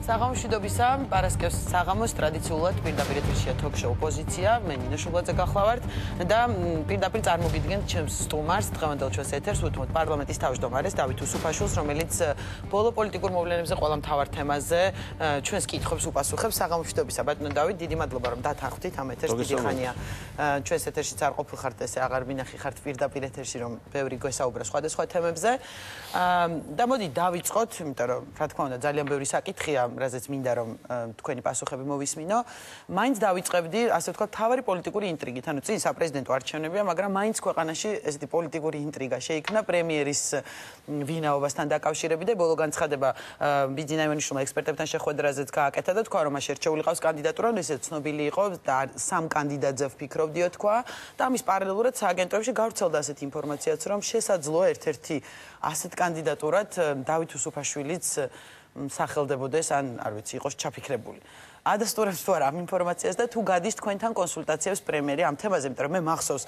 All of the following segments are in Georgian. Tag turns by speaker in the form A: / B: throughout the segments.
A: საღამოშვიდობისა, პარასკევს საღამოს ტრადიციულად პირდაპირ ეთერშია თოქ-შოუ პოზიცია. მე ნინო შუბლაძე გახლავართ და პირდაპირ წარმოგიდგენთ ჩემს სტუმარს, დღევანდელ ჩვენს ეთერს უთმობთ პარლამენტის თავმჯდომარეს დავით უსუფაშვილს, რომელიც ბოლო პოლიტიკურ მოვლენებზე ყველა მთავარ თემაზე ჩვენს კითხვებს უპასუხებს. საღამოშვიდობისა, ბატონო დავით, დიდი მადლობა რომ დათანხმდით ამ ეთერს. დიდი ხანია ჩვენს ეთერშიც არ ყოფილხართ, ესე აღარ მინახი ხართ პირდაპირ ეთერში, რომ ბევრი გვესაუბრა სხვადასხვა თემებზე. და მოდი დავიწყოთ, იმიტომ რომ რა თქმა უნდა ძალიან ბევრი საკითხია, რაზეც მინდა რომ თქვენი პასუხები მოვისმინო. მაინც დავიწყებდი, ასე ვთქვათ, თავარი პოლიტიკური ინტრიგით. ანუ წინ საპრეზიდენტო არჩევნებია, მაგრამ მაინც ქვეყანაში ესეთი პოლიტიკური ინტრიგა შეიქმნა პრემიერის ვინაობასთან დაკავშირებით და ბოლო განცხადება ბიძინა ივანიშვილმა ექსპერტებთან შეხვედრაზეც გააკეთა და თქვა, რომ მას შერჩეული ყავს კანდიდატურა, ისეც ცნობილი იყო და სამ კანდიდატზე ვფიქრობდიო თქვა და ამის პარალელურად სააგენტოებში გავრცელდა ასეთი ინფორმაციაც, რომ შესაძლოა ერთ-ერთი ასეთ კანდიდატურად დავით უსუფაშვილიც სახელდებოდეს, ან არ ვიცი, იყოს ჩაფიქრებული. ადასტურებს თუ არა ამ ინფორმაციას და თუ გადის თქვენთან კონსულტაციებს პრემიერი ამ თემაზე, იმიტომ რომ მე მახსოვს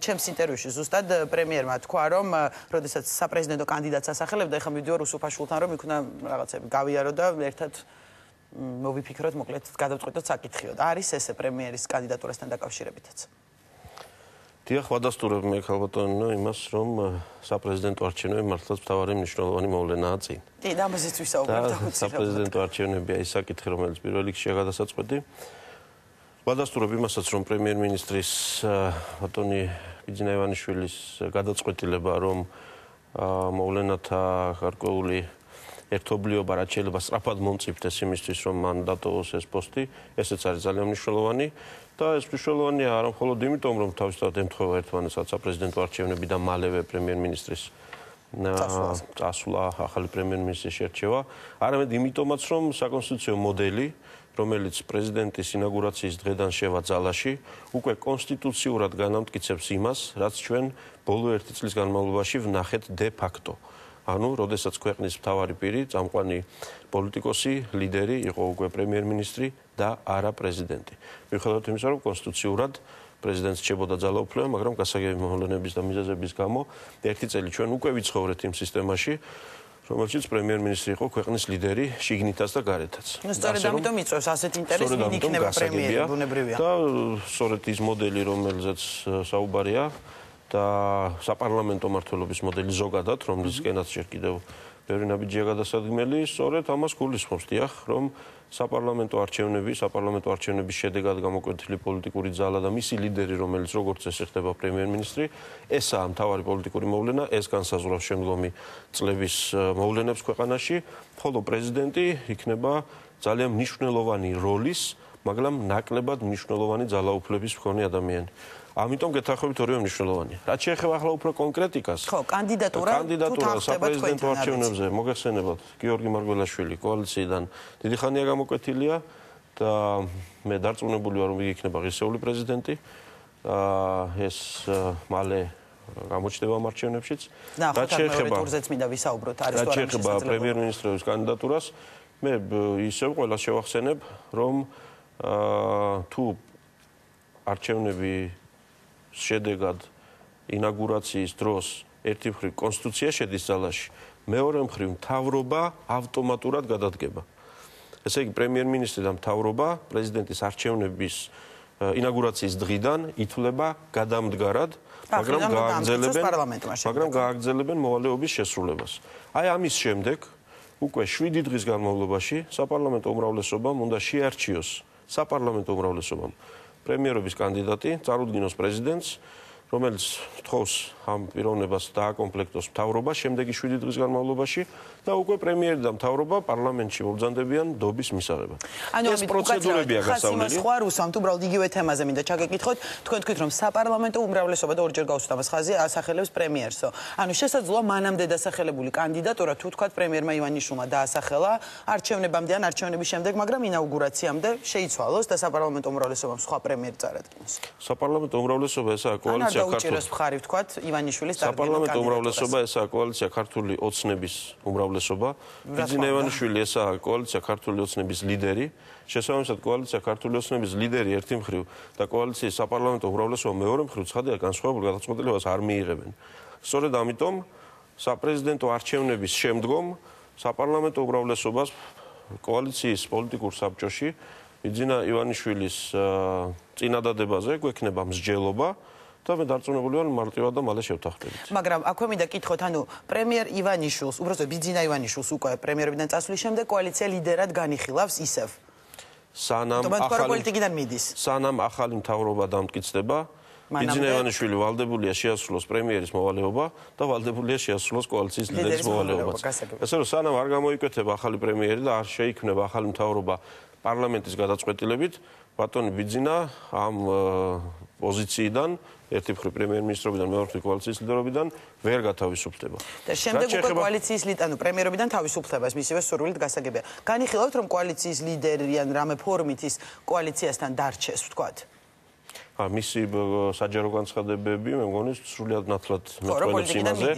A: ჩემს ინტერვიუში ზუსტად პრემიერმა თქვა, რომ როდესაც საპრეზიდენტო კანდიდატს ასახელებდა, ეხლა მივდივარ უსუფაშვილთან, რომ იქ უნდა რაღაცები გავიარო და ერთად მოვიფიქროთ, მოკლედ გადავწყვიტოთ საკითხიო. არის ესე პრემიერის კანდიდატურასთან დაკავშირებითაც?
B: დიახ, ვადასტურებ მე ქალბატონო იმას, რომ საპრეზიდენტო არჩევნები მართლაც მთავარი მნიშვნელოვანი მოვლენაა წინ.
A: კი, და ამაზეც ვისაუბრებთ აუცილებლად.
B: საპრეზიდენტო არჩევნებია ის საკითხი, რომელიც პირველ რიგშია გადასაწყვეტი. ვადასტურებ იმასაც, რომ პრემიერ-მინისტრის ბატონი ბიძინა ივანიშვილის გადაწყვეტილება, რომ მოვლენათა გარკვეული ერთობლიობა რაც შეიძლება სწრაფად მომწიფდეს იმისთვის, რომ მან დატოვოს ეს პოსტი, ესეც არის ძალიან მნიშვნელოვანი. და ეს მნიშვნელოვანია არა მხოლოდ იმიტომ, რომ თავისთავად ემთხვევა ერთმანეთს საპრეზიდენტო არჩევნები და მალევე პრემიერ-მინისტრის წასვლა, ახალი პრემიერ-მინისტრის შერჩევა, არამედ იმიტომაც, რომ საკონსტიტუციო მოდელი, რომელიც პრეზიდენტის ინაგურაციის დღედან შევა ძალაში, უკვე კონსტიტუციურად განამტკიცებს იმას, რაც ჩვენ ბოლო 1 წლის განმავლობაში ვნახეთ de facto. ანუ, როდესაც ქვეყნის მთავარი პირი, წამყვანი პოლიტიკოსი, ლიდერი იყო უკვე პრემიერ-მინისტრი და არა პრეზიდენტი. მიუხედავად იმისა, რომ კონსტიტუციურად პრეზიდენტს რჩებოდა ძალაუფლება, მაგრამ გასაგები მოვლენების და მიზეზების გამო 1 წელი ჩვენ უკვე ვიცხოვრეთ იმ სისტემაში, რომელშიც პრემიერ-მინისტრი იყო ქვეყნის ლიდერი შიგნითაც და გარეთაც.
A: სწორედ ამიტომ იწევს ასეთ ინტერესს, ვინ იქნება პრემიერი, ბუნებრივია.
B: და სწორედ ის მოდელი, რომელზეც საუბარია და საპარლამენტო მმართველობის მოდელი ზოგადად, რომლისკენაც ჯერ კიდევ ბევრი ნაბიჯია გადასადგმელი, სწორედ ამას გულისხმობს, დიახ, რომ საპარლამენტო არჩევნების შედეგად გამოკვეთილი პოლიტიკური ძალა და მისი ლიდერი, რომელიც როგორც წესი ხდება პრემიერ-მინისტრი, ესაა მთავარი პოლიტიკური მოვლენა, ეს განსაზღვრავს შემდგომი წლების მოვლენებს ქვეყანაში, ხოლო პრეზიდენტი იქნება ძალიან მნიშვნელოვანი როლის, მაგრამ ნაკლებად მნიშვნელოვანი ძალაუფლების მქონე ადამიანი. ამიტომ გეთანხმებით ორივე მნიშვნელოვანია. რაც შეეხება ახლა უფრო კონკრეტიკას.
A: ხო, კანდიდატურა
B: საპრეზიდენტო არჩევნებზე მოგეხსენებათ, გიორგი მარგველაშვილი კოალიციიდან დიდი ხანია გამოკვეთილია და მე დარწმუნებული ვარ, რომ იგი იქნება ღირსეული პრეზიდენტი. ეს მალე გამოჩნდება ამ არჩევნებშიც.
A: რაც შეეხება ტურზეც მინდა ვისაუბროთ, არის თუ არა შესაძლებელი
B: პრემიერ-მინისტრის კანდიდატურას, მე ისევ ყველას შევახსენებ, რომ თუ არჩევნები შედეგად ინაგურაციის დროს ერთი მხრივ კონსტიტუცია შედის ძალაში, მეორე მხრივ მთავრობა ავტომატურად გადადგება. ესე იგი პრემიერ-მინისტრი და მთავრობა პრეზიდენტის არჩევნების ინაგურაციის დღიდან ითვლება გადამდგარად, მაგრამ გააგრძელებენ მოვალეობის შესრულებას. აი ამის შემდეგ უკვე 7 დღის განმავლობაში საპარლამენტო უმრავლესობამ უნდა შეარჩიოს საპარლამენტო უმრავლესობამ პრემიერობის კანდიდატი, წარუდგინოს პრეზიდენტს, რომელიც თხოვს ამ პიროვნებას დააკომპლექტოს მთავრობა შემდეგი 7 დღის განმავლობაში და უკვე პრემიერი და მთავრობა პარლამენტში მობრძანდებიან დობის მისაღებად.
A: ეს პროცედურებია გასავლელი. სხვა რუსამთ უბრალოდ იგივე თემაზე მინდა ჩაგეკითხოთ. თქვენ თქვით, რომ საპარლამენტო უმრავლესობა და ორჯერ გავუსვით ამას ხაზი ასახელებს პრემიერსო. ანუ შესაძლოა მანამდე დასახელებული კანდიდატურა თუ თქვათ პრემიერმა ივანიშვილმა დაასახელა არჩევნებამდე ან არჩევნების შემდეგ, მაგრამ ინაუგურაციამდე შეიცვალოს და საპარლამენტო უმრავლესობამ სხვა პრემიერი წარადგინოს.
B: საპარლამენტო უმრავლესობა ესაა კოალიცია
A: დაუჭიროს მხარი ვთქვათ ივანიშვილის
B: საპარლამენტო უმრავლესობა ესაა კოალიცია ქართული ოცნების უმრავლესობა. ბიძინა ივანიშვილი ესაა კოალიცია ქართული ოცნების ლიდერი. შესაბამისად კოალიცია ქართული ოცნების ლიდერი ერთი მხრივ და კოალიციის საპარლამენტო უმრავლესობა მეორე მხრივ ცხადია განსხვავებულ გადაწყვეტილებას არ მიიღებენ. სწორედ ამიტომ საპრეზიდენტო არჩევნების შემდგომ საპარლამენტო უმრავლესობას კოალიციის პოლიტიკურ საბჭოში ბიძინა ივანიშვილის წინადადებაზე გვექნება მსჯელობა და მე დარწმუნებული ვარ მარტივად და მალე შევთანხმდებით.
A: მაგრამ აქვე მინდა კითხოთ, ანუ პრემიერ ივანიშვილს, უბრალოდ ბიძინა ივანიშვილს უკვე პრემიერობიდან წასვლის შემდეგ კოალიცია ლიდერად განიხილავს ისევ.
B: სანამ ახალი მთავრობა დამტკიცდება, ბიძინა ივანიშვილი ვალდებულია შეასრულოს პრემიერის მოვალეობა და ვალდებულია შეასრულოს კოალიციის ლიდერის მოვალეობაც. ესე რომ სანამ არ გამოიკვეთება ახალი პრემიერი და არ შეიქმნება ახალი მთავრობა პარლამენტის გადაწყვეტილებით, ბატონი ბიძინა ამ პოზიციიდან ერთი მხრივ პრემიერ-მინისტრობიდან, მეორე მხრივ კოალიციის ლიდერობიდან ვერ გათავისუფლდება.
A: და შემდეგ უკვე კოალიციის პრემიერობიდან თავისუფლდება, ეს მისივე სურვილით გასაგებია. განიხილავთ, რომ კოალიციის ლიდერი ან რამე ფორმით ის კოალიციასთან დარჩეს, ვთქვათ.
B: მისი საჯარო განცხადებები, მე მგონი, სრულიად ნათლად მეტყველებს იმაზე,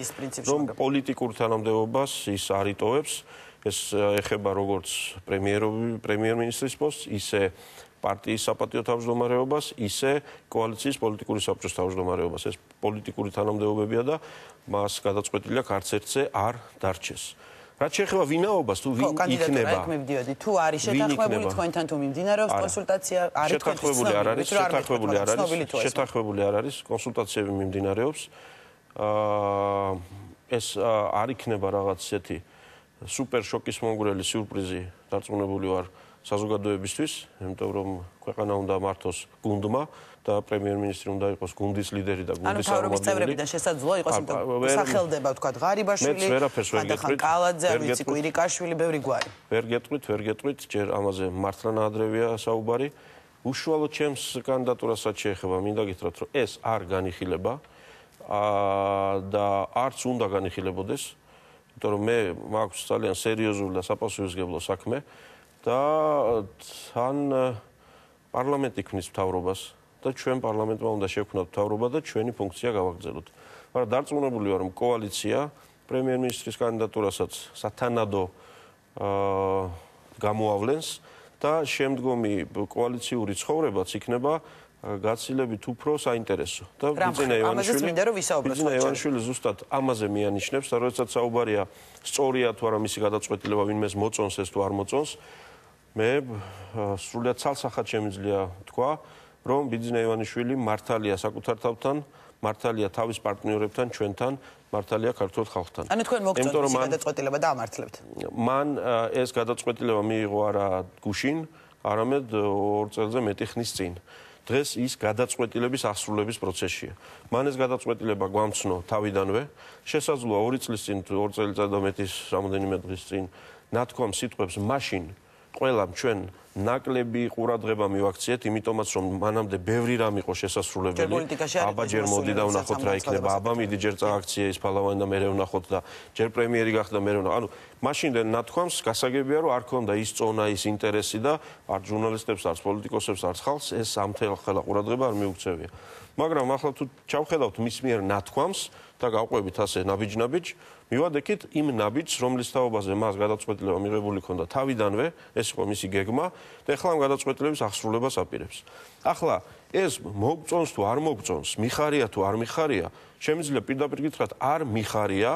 B: რომ პოლიტიკურ თანამდებობას ის არ იტოვებს. ეს ეხება როგორც პრემიერ-მინისტრის პოსტს, ისე პარტიის საპატიო თავმჯდომარეობას, ისე კოალიციის პოლიტიკური საბჭოს თავმჯდომარეობას. ეს პოლიტიკური თანამდებობებია და მას გადაწყვეტილი აქვს არც ერთზე არ დარჩეს. რაც შეეხება ვინაობას, თუ ვინ იქნება.
A: თუ არის შეთანხმებული თქვენთან, თუ მიმდინარეობს კონსულტაცია, არის
B: შეთანხმებული არ არის, შეთანხმებული არ არის, კონსულტაციები მიმდინარეობს. ეს არ იქნება რაღაც ისეთი სუპერ შოკის მომგვრელი სიურპრიზი, დარწმუნებული ვარ საზოგადოებისთვის, იმიტომ რომ ქვეყანა უნდა მართოს გუნდმა და პრემიერ-მინისტრი უნდა იყოს გუნდის ლიდერი და გუნდის წარმომადგენელი.
A: ანუ თავრობის წევრებიდან შესაძლოა იყოს, იმიტომ სახელდება, ვთქვათ, ღარიბაშვილი, ხანდახან კალაძე, არ ვიცი, კვირიკაშვილი, ბევრი გვარი.
B: ვერ გეტყვით, ჯერ ამაზე მართლა ნაადრევია საუბარი. უშუალოდ ჩემს კანდიდატურასაც შეეხება, მინდა გითხრათ, რომ ეს არ განიხილება და არც უნდა განიხილებოდეს. იმიტომ რომ მე მაქვს ძალიან სერიოზული და საპასუხისმგებლო საქმე და თან პარლამენტი ქმნის მთავრობას და ჩვენ პარლამენტმა უნდა შევქმნათ მთავრობა და ჩვენი ფუნქცია გავაგრძელოთ. მაგრამ დარწმუნებული ვარ, რომ კოალიცია პრემიერ-მინისტრის კანდიდატურასაც სათანადო გამოავლენს და შემდგომი კოალიციური ცხოვრებაც იქნება გაცილებით უფრო საინტერესო. და ბიძინა ივანიშვილი ზუსტად ამაზე მიანიშნებს, და როდესაც საუბარია სწორია თუ არა მისი გადაწყვეტილება ვინმეს მოწონს ეს თუ არ მოწონს, მე სრულიად ცალსახად შემიძლია თქვა, რომ ბიძინა ივანიშვილი მართალია საკუთარ თავთან, მართალია თავის პარტნიორებთან, ჩვენთან, მართალია ქართულ ხალხთან.
A: ანუ თქვენ მოგწონთ მისი გადაწყვეტილება და ამართლებთ.
B: მან ეს გადაწყვეტილება მიიღო არა გუშინ, არამედ 2 წელზე მეტი ხნის წინ. დღეს ის გადაწყვეტილების ასრულების პროცესია. მან ეს გადაწყვეტილება გვამცნო თავიდანვე, შესაძლოა 2 წლის წინ, 2 წელიწად და მეტის რამოდენიმე დღის წინ ნათქვამ სიტყვებს მაშინ ყველამ ჩვენ ნაკლები ყურადღება მივაქციეთ, იმიტომაც რომ მანამდე ბევრი რამ იყო შესასრულებელი. აბა ჯერ მოდი და ვნახოთ რა იქნება, აბა მიდი ჯერ წააქცია ის ფალავანი და მე ვნახოთ და ჯერ პრემიერი გახდა მე ვნახოთ. ანუ მაშინდელ ნათქვამს გასაგებია რომ არ ქონდა ის წონა, ის ინტერესი და არ ჟურნალისტებს, არც პოლიტიკოსებს, არც ხალხს ეს ამხელა ყურადღება არ მიუქცევია. მაგრამ ახლა თუ ჩავხედავთ მის მიერ ნათქვამს და გავყვებით ასე ნაბიჯ-ნაბიჯ, მივადექით იმ ნაბიჯს, რომლის თაობაზე მას გადაწყვეტილება მიღებული ქონდა თავიდანვე, ეს იყო მისი გეგმა და ახლა ამ გადაწყვეტილების აღსრულებას აპირებს. ახლა ეს მოგწონს თუ არ მოგწონს, მიხარია თუ არ მიხარია, შემიძლია პირდაპირ გითხრათ, არ მიხარია,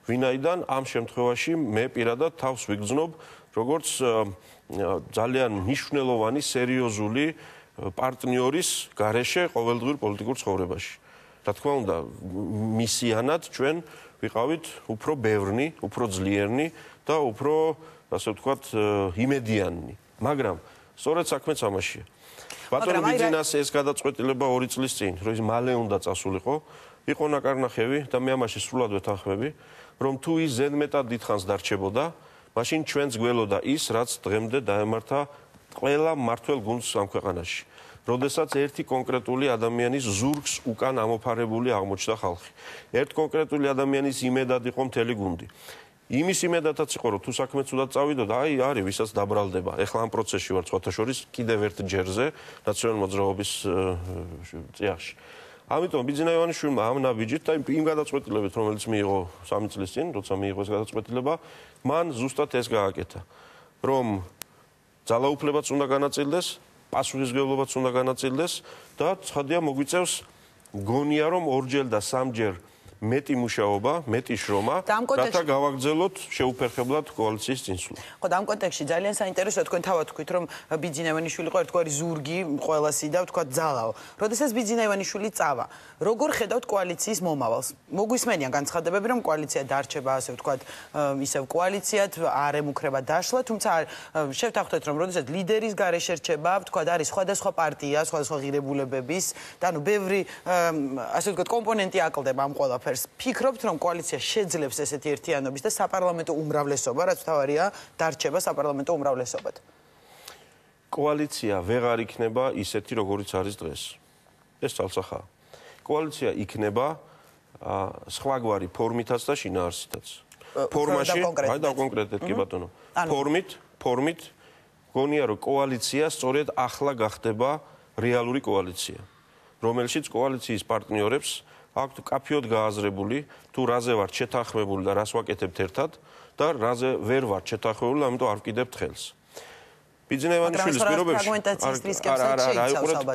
B: ვინაიდან ამ შემთხვევაში მე პირადად თავს ვიგრძნობ როგორც ძალიან მნიშვნელოვანი, სერიოზული პარტნიორის გარეშე ყოველდღიურ პოლიტიკურ ცხოვრებაში. რა თქმა უნდა, მისიანად ჩვენ ვიყავით უფრო ბევრნი, უფრო ძლიერნი და უფრო, ასე ვთქვათ, იმედიანი. მაგრამ სწორედ საქმეც ამაშია. ბატონი ბიძინას ეს გადაწყვეტილება 2 წლის წინ, რომ ის მალე უნდა წასულიყო, იყო ნაკარნახევი და მე ამაში სრულად ვეთანხმები, რომ თუ ის ზედმეტად დიდხანს დარჩებოდა, მაშინ ჩვენც გველოდა ის, რაც დღემდე დაემართა ყველა მმართველ გუნდს ამ ქვეყანაში. როდესაც ერთი კონკრეტული ადამიანის ზურგს უკან ამოფარებული აღმოჩნდა ხალხი. ერთ კონკრეტული ადამიანის იმედად იყო მთელი გუნდი. იმის იმედათაც იყო, რომ თუ საქმე ცუდად წავიდოდა, აი არის ვისაც დაბრალდება. ეხლა ამ პროცესში ვარ სხვათა შორის კიდევ ერთ ჯერზე ნაციონალური მოძრაობის წიაღში. ამიტომ ბიძინა ივანიშვილმა ამ ნაბიჯით და იმ გადაწყვეტილებით, რომელიც მიიღო 3 წლის წინ, როცა მიიღო ეს გადაწყვეტილება, მან ზუსტად ეს გააკეთა, რომ ძალაუფლებაც უნდა განაწილდეს, პასუხისმგებლობაც უნდა განაწილდეს და ცხადია მოგვიწევს მგონია რომ 2 და 3 ჯერ მეტი მუშაობა, მეტი შრომა, რათა გავაგრძელოთ შეუფერხებლად კოალიციის წინსვლა.
A: ხო, და ამ კონტექსტში ძალიან საინტერესოა თქვენ თავად თქვით, რომ ბიძინაევანიშვილი იყო ერთგვარი ზურგი ყველასი და თქვა ძალაო. როდესაც ბიძინაევანიშვილი წავა, როგორ ხედავთ კოალიციის მომავალს? მოგვისმენია განცხადებები, რომ კოალიცია დარჩება, ასე ვთქვათ, ისევ კოალიციად არ ემუქრება დაშლა, თუმცა შევთანხმდეთ, რომ როდესაც ლიდერის გარეშე რჩება, ვთქვათ, არის სხვადასხვა პარტია, სხვადასხვა ღირებულებების და ანუ ბევრი ასე ვთქვათ, კომპონენტი აკლდება ამ ყველაფერს. ფიქრობთ, რომ კოალიცია შეძლებს ესეთი ერთიანობის და საპარლამენტო უმრავლესობა, რაც თავარია, დარჩება საპარლამენტო უმრავლესობად?
B: კოალიცია ვეღარ იქნება ისეთი, როგორიც არის დღეს. ეს ცალსახაა. კოალიცია იქნება სხვაგვარი ფორმითაც და შინაარსითაც. ფორმაში, აი დავკონკრეტეთ კი ბატონო. ფორმით გონია რომ კოალიცია სწორედ ახლა გახდება რეალური კოალიცია, რომელშიც კოალიციის პარტნიორებს აქვთ კაფეოდ გააზრებული, თუ რაზე ვართ შეთანხმებული და რას ვაკეთებთ ერთად და რაზე ვერ ვართ შეთანხმებული, ამიტომ არ ვკიდებთ ხელს. ბიძინაევანიშვილის პირობებში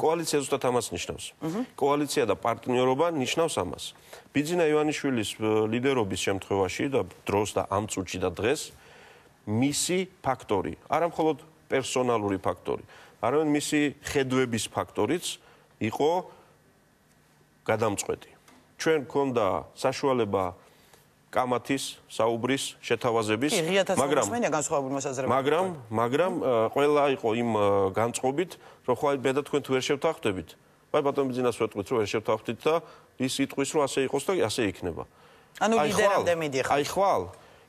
B: კოალიცია ზუსტად ამას ნიშნავს. კოალიცია და პარტნიორობა ნიშნავს ამას. ბიძინაევანიშვილის ლიდერობის შემთხვევაში და დროს და ამ წუთში და დღეს მისი ფაქტორი, არა მხოლოდ პერსონალური ფაქტორი, არამედ მისი ხედვების ფაქტორიც იყო გადამწყვეტი. ჩვენ გქონდა საშუალება კამათის, საუბრის, შეთავაზების, მაგრამ ყველა იყო იმ განწყობით, რომ ხო მე და თქვენ თუ ვერ შევთანხმდებით. აი ბატონ ბიძინას ვეტყვით, რომ ვერ შევთანხმდით და ის იტყვის, რომ ასე იყოს და ასე იქნება.
A: ანუ ლიდერამდე მიდიხარ.
B: აი ხვალ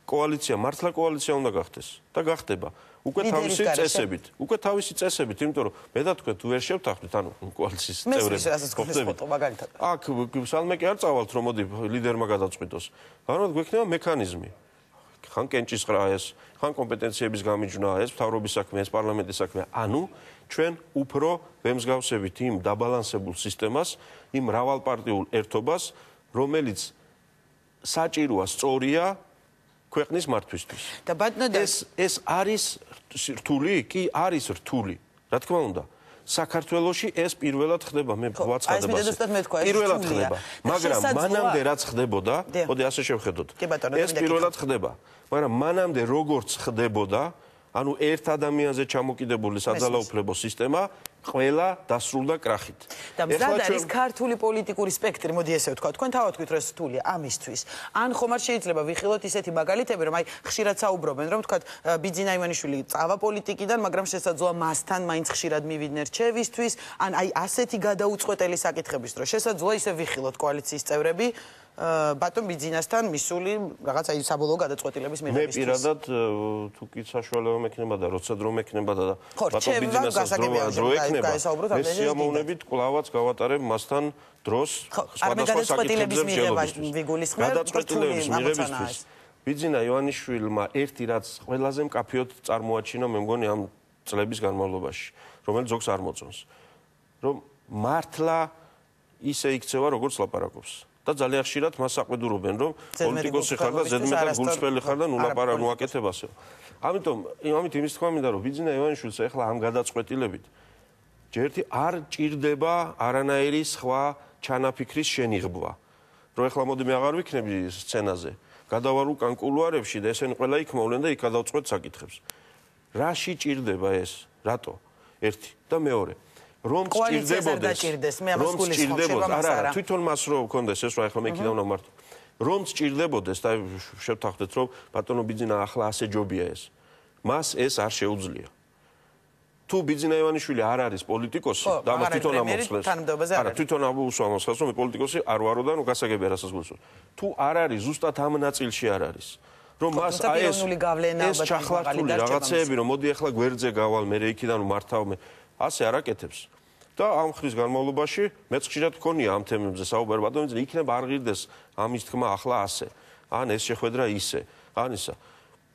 B: კოალიცია, მართლა კოალიცია უნდა გახდეს და გახდება. უკვე თავისი წესებით, იმიტომ რომ მე და თქვენ თუ ვერ შევთანხმდით, ანუ კოალიციის წევრები. აქ სალმე კი არ წავალთ, რომ მოდი ლიდერმა გადაწყვიტოს. განვად გვექნება მექანიზმი. ხან კენჭისყრა ეს, ხან კომპეტენციების გამიჯვნა ეს, მთავრობის საქმე, ეს პარლამენტის საქმე. ანუ ჩვენ უფრო ვემსგავსებით იმ დაბალანსებულ სისტემას, იმ მრავალპარტიულ ერთობას, რომელიც საჭიროა, სწორია ქვეყნის მართვისთვის.
A: და ბატონო
B: ეს არის რთული? კი, არის რთული. რა თქმა უნდა, საქართველოში ეს პირველად ხდება, მე ვაცხადებ ასე. პირველად ხდება, მაგრამ მანამდე რაც ხდებოდა, მოდი ასე შევხედოთ. ეს პირველად ხდება, მაგრამ მანამდე როგორც ხდებოდა, ანუ ერთ ადამიანზე ჩამოკიდებული საძალაუფლებო სისტემა ყველა დასრულდა კრახით.
A: და მზად არის ქართული პოლიტიკური სპექტრი, მოდი ესე ვთქვა. თქვენ თავად თქვით, რომ ეს რთულია ამისთვის. ან ხომ არ შეიძლება ვიხილოთ ისეთი მაგალითები, რომ აი ხშირად საუბრობენ, რომ თქვა ბიძინაევანიშვილი წავა პოლიტიკიდან, მაგრამ შესაძლოა მასთან მაინც ხშირად მივიდნენ რჩევისთვის, ან აი ასეთი გადაუწყვეტელი საკითხების დროს შესაძლოა ისე ვიხილოთ კოალიციის წევრები ბატონ ბიძინასთან მისული რაღაც აი საბოლოო გადაწყვეტილების მიღებისთვის.
B: მე პირადად თუ კი საშუალება მექნება და როცა დრო მექნება და ბატონ ბიძინასთან დრო ექნება, მე სიამოვნებით კვლავაც გავატარებ მასთან დროს სხვადასხვა საკითხებზე მსჯელობისთვის. გადაწყვეტილების მიღებისთვის ბიძინა ივანიშვილმა ერთი რაც ყველაზე მკაფიოდ წარმოაჩინა, მე მგონი ამ წლების განმავლობაში, რომელიც ზოგს არ მოწონს, რომ მართლა ისე იქცევა, როგორც ლაპარაკობს. და ძალიან ხშირად მას აყვედურობენ, რომ პოლიტიკოსი ხარ და ზედმეტად გულწრფელი ხარ და ნუ აკეთებ ასე. ამით იმის თქვა მინდა, რომ ბიძინა ივანიშვილს ახლა ამ გადაწყვეტილებით ჯერთი არ ჭირდება არანაირი სხვა ჩანაფიქრის შენიღბვა. რომ ახლა მოდი მე აღარ ვიქნები სცენაზე. გადავარ უკან კულუარებში და ესენი ყველა იქ მოვლენ და იქ გადავწყვეტ საკითხებს. რაში ჭირდება ეს? რატო? ერთი და მეორე. რომ ჭირდებოდეს, არა, თვითონ მას რო გქონდეს ეს რა ახლა მე კიდევ უნდა მარტო. რომ ჭირდებოდეს და შევთანხმდეთ, რომ ბატონო ბიძინა ახლა ასე ჯობია ეს. მას ეს არ შეუძლია. თუ ბიძინა ივანიშვილი არ არის პოლიტიკოსი და ამას თვითონ ამოხსნეს. არა, თვითონ ამოხსნეს, რომ პოლიტიკოსი არ ვარო და ნუ გასაგებია რასაც გულისხმობს. თუ არ არის, ზუსტად ამ ნაწილში არ არის. რომ მას აი ეს ჩახლართული რაღაცეები, რომ მოდი ახლა გვერდზე გავალ, მე იქიდან მართავ მე ასე არ აკეთებს. და ამ ხრის განმავლობაში მეც ხშირად მქონია ამ თემებზე საუბარი, ბატონო, იქნება არ ღირდეს ამის თქმა ახლა ასე. ან ეს შეხვედრა ისე. ან ისა.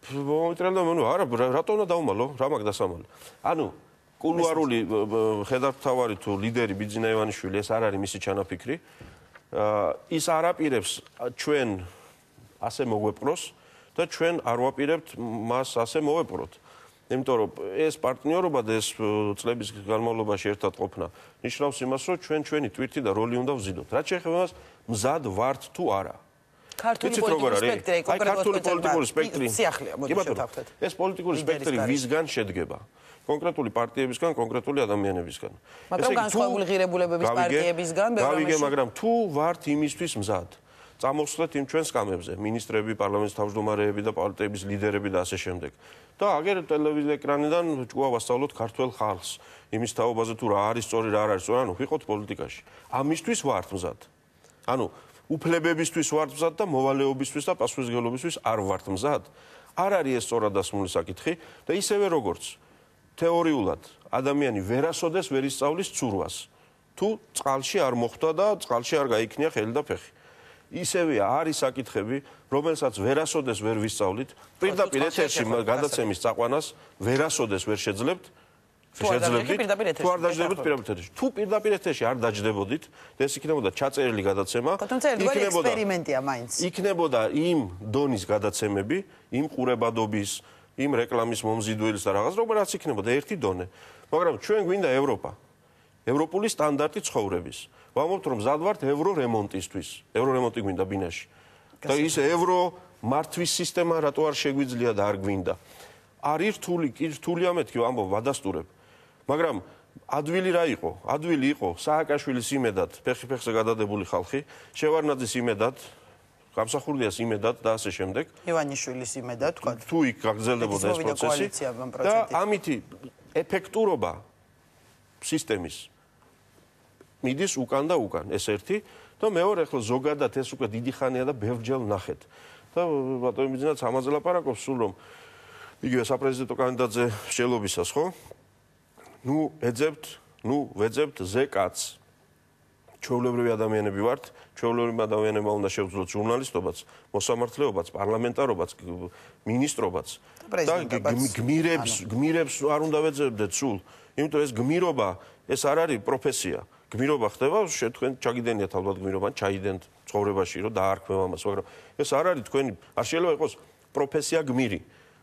B: მომიტრალდა მე არა, რატო უნდა დავუმალო? რა მაგ დასამალე. ანუ კულუარული ხედავთავარი თუ ლიდერი ბიძინა ივანიშვილი ეს არ არის მისი ჩანაფიქრი. ის არ აპირებს ჩვენ ასე მოგვეპყროს და ჩვენ არ ვაპირებთ მას ასე მოვეპყროთ. იმიტომ რომ ეს პარტნიორობა და ეს წლების განმავლობაში ერთად ყოფნა ნიშნავს იმას, რომ ჩვენ ჩვენი ტვირთი და როლი უნდა ვზიდოთ. რაც შეეხება მას, მზად ვართ თუ არა.
A: ქართული პოლიტიკური სპექტრი,
B: ქართული პოლიტიკური სპექტრი.
A: სიახლეა, მოდი შევთავაზოთ.
B: ეს პოლიტიკური სპექტრი ვისგან შედგება? კონკრეტული პარტიებისგან, კონკრეტული ადამიანებისგან.
A: მაგრამ განსხვავებული ღირებულებების პარტიებისგან,
B: გავიგე, მაგრამ თუ ვართ იმისთვის მზად, წამოვსვლეთ იმ ჩვენ სკამებზე, მინისტრები, პარლამენტის თავმჯდომარეები და პარტიების ლიდერები და ასე შემდეგ. და აგერ ტელევიზიის ეკრანიდან ჭკუა ვასწავლოთ ქართულ ხალხს, იმის თაობაზე თუ რა არის სწორი, რა არ არის სწორი, ანუ ვიყოთ პოლიტიკაში. ამისთვის ვართ მზად. ანუ უფლებებისთვის ვართ მზად და მოვალეობისთვის და პასუხისმგებლობისთვის არ ვართ მზად. არ არის ეს სწორად დასმული საკითხი და ისევე როგორც თეორიულად ადამიანი ვერასოდეს ვერ ისწავლის ცურვას. თუ წყალში არ მოხვდა და წყალში არ გაიქნია ხელი და ფეხი. ისევეა არის საკითხები, რომელსაც ვერასოდეს ვერ ვისწავლით, პირდაპირ ეთერში გადაცემის წაყვანას ვერასოდეს ვერ შეძლებთ. შეძლებთ თუ არ დაждდებოდ პირდაპირ ეთერში. თუ პირდაპირ ეთერში არ დაждდებოდით, ეს იქნებოდა ჩაწერილი გადაცემა,
A: იქნებოდა ექსპერიმენტია მაინც.
B: იქნებოდა იმ დონის გადაცემები, იმ ყურებადობის, იმ რეკლამის მომზიდველის და რაღაც, რომელიც იქნებოდა ერთი დონე. მაგრამ ჩვენ გვინდა ევროპა. ევროპული სტანდარტი ცხოვრების. ვამბობთ რომ მზად ვართ ევრო რემონტისთვის. ევრო რემონტი გვინდა ბინაში. და ის ევრო მართვის სისტემა რატო არ შეგვიძლია და არ გვინდა. არის რთული, კი რთულია მეთქი ვამბობ ვადასტურებ. მაგრამ ადვილი რა იყო? ადვილი იყო სააკაშვილის იმედად, ფეხი-ფეხზე გადადებული ხალხი, შევარნაძის იმედად, გამსახურდიას იმედად და ასე შემდეგ.
A: ივანიშვილის იმედად, თქვა.
B: თუ იქ გაგრძელდებოდა ეს პროცესი და ამითი ეფექტურობა სისტემის მიდის უკან და უკან, ეს ერთი და მეორე ახლა ზოგადად ეს უკვე დიდი ხანია და ბევრჯერ ნახეთ. და ბატონი ბიძინაც ამაზე ლაპარაკობს სულ რომ იგივე საპრეზიდენტო კანდიდატზე შეელობისას, ხო? ვეძებთ ზეკაც. ჩვეულებრივი ადამიანები ვართ, ჩვეულებრივი ადამიანებმა უნდა შევძლოთ ჟურნალისტობაც, მოსამართლეობაც, პარლამენტარობაც, მინისტრობაც და გმირებს არ უნდა ვეძებდეთ სულ. იმიტომ ეს გმირობა, ეს არ არის პროფესია. გმირობა ხდება, თქვენ ჩაგიდენიათ ალბათ გმირობა, ჩაიდენთ ცხოვრებაში, რომ დაარქმევ ამას, მაგრამ ეს არ არის თქვენი, არ შეიძლება იყოს პროფესია გმირი,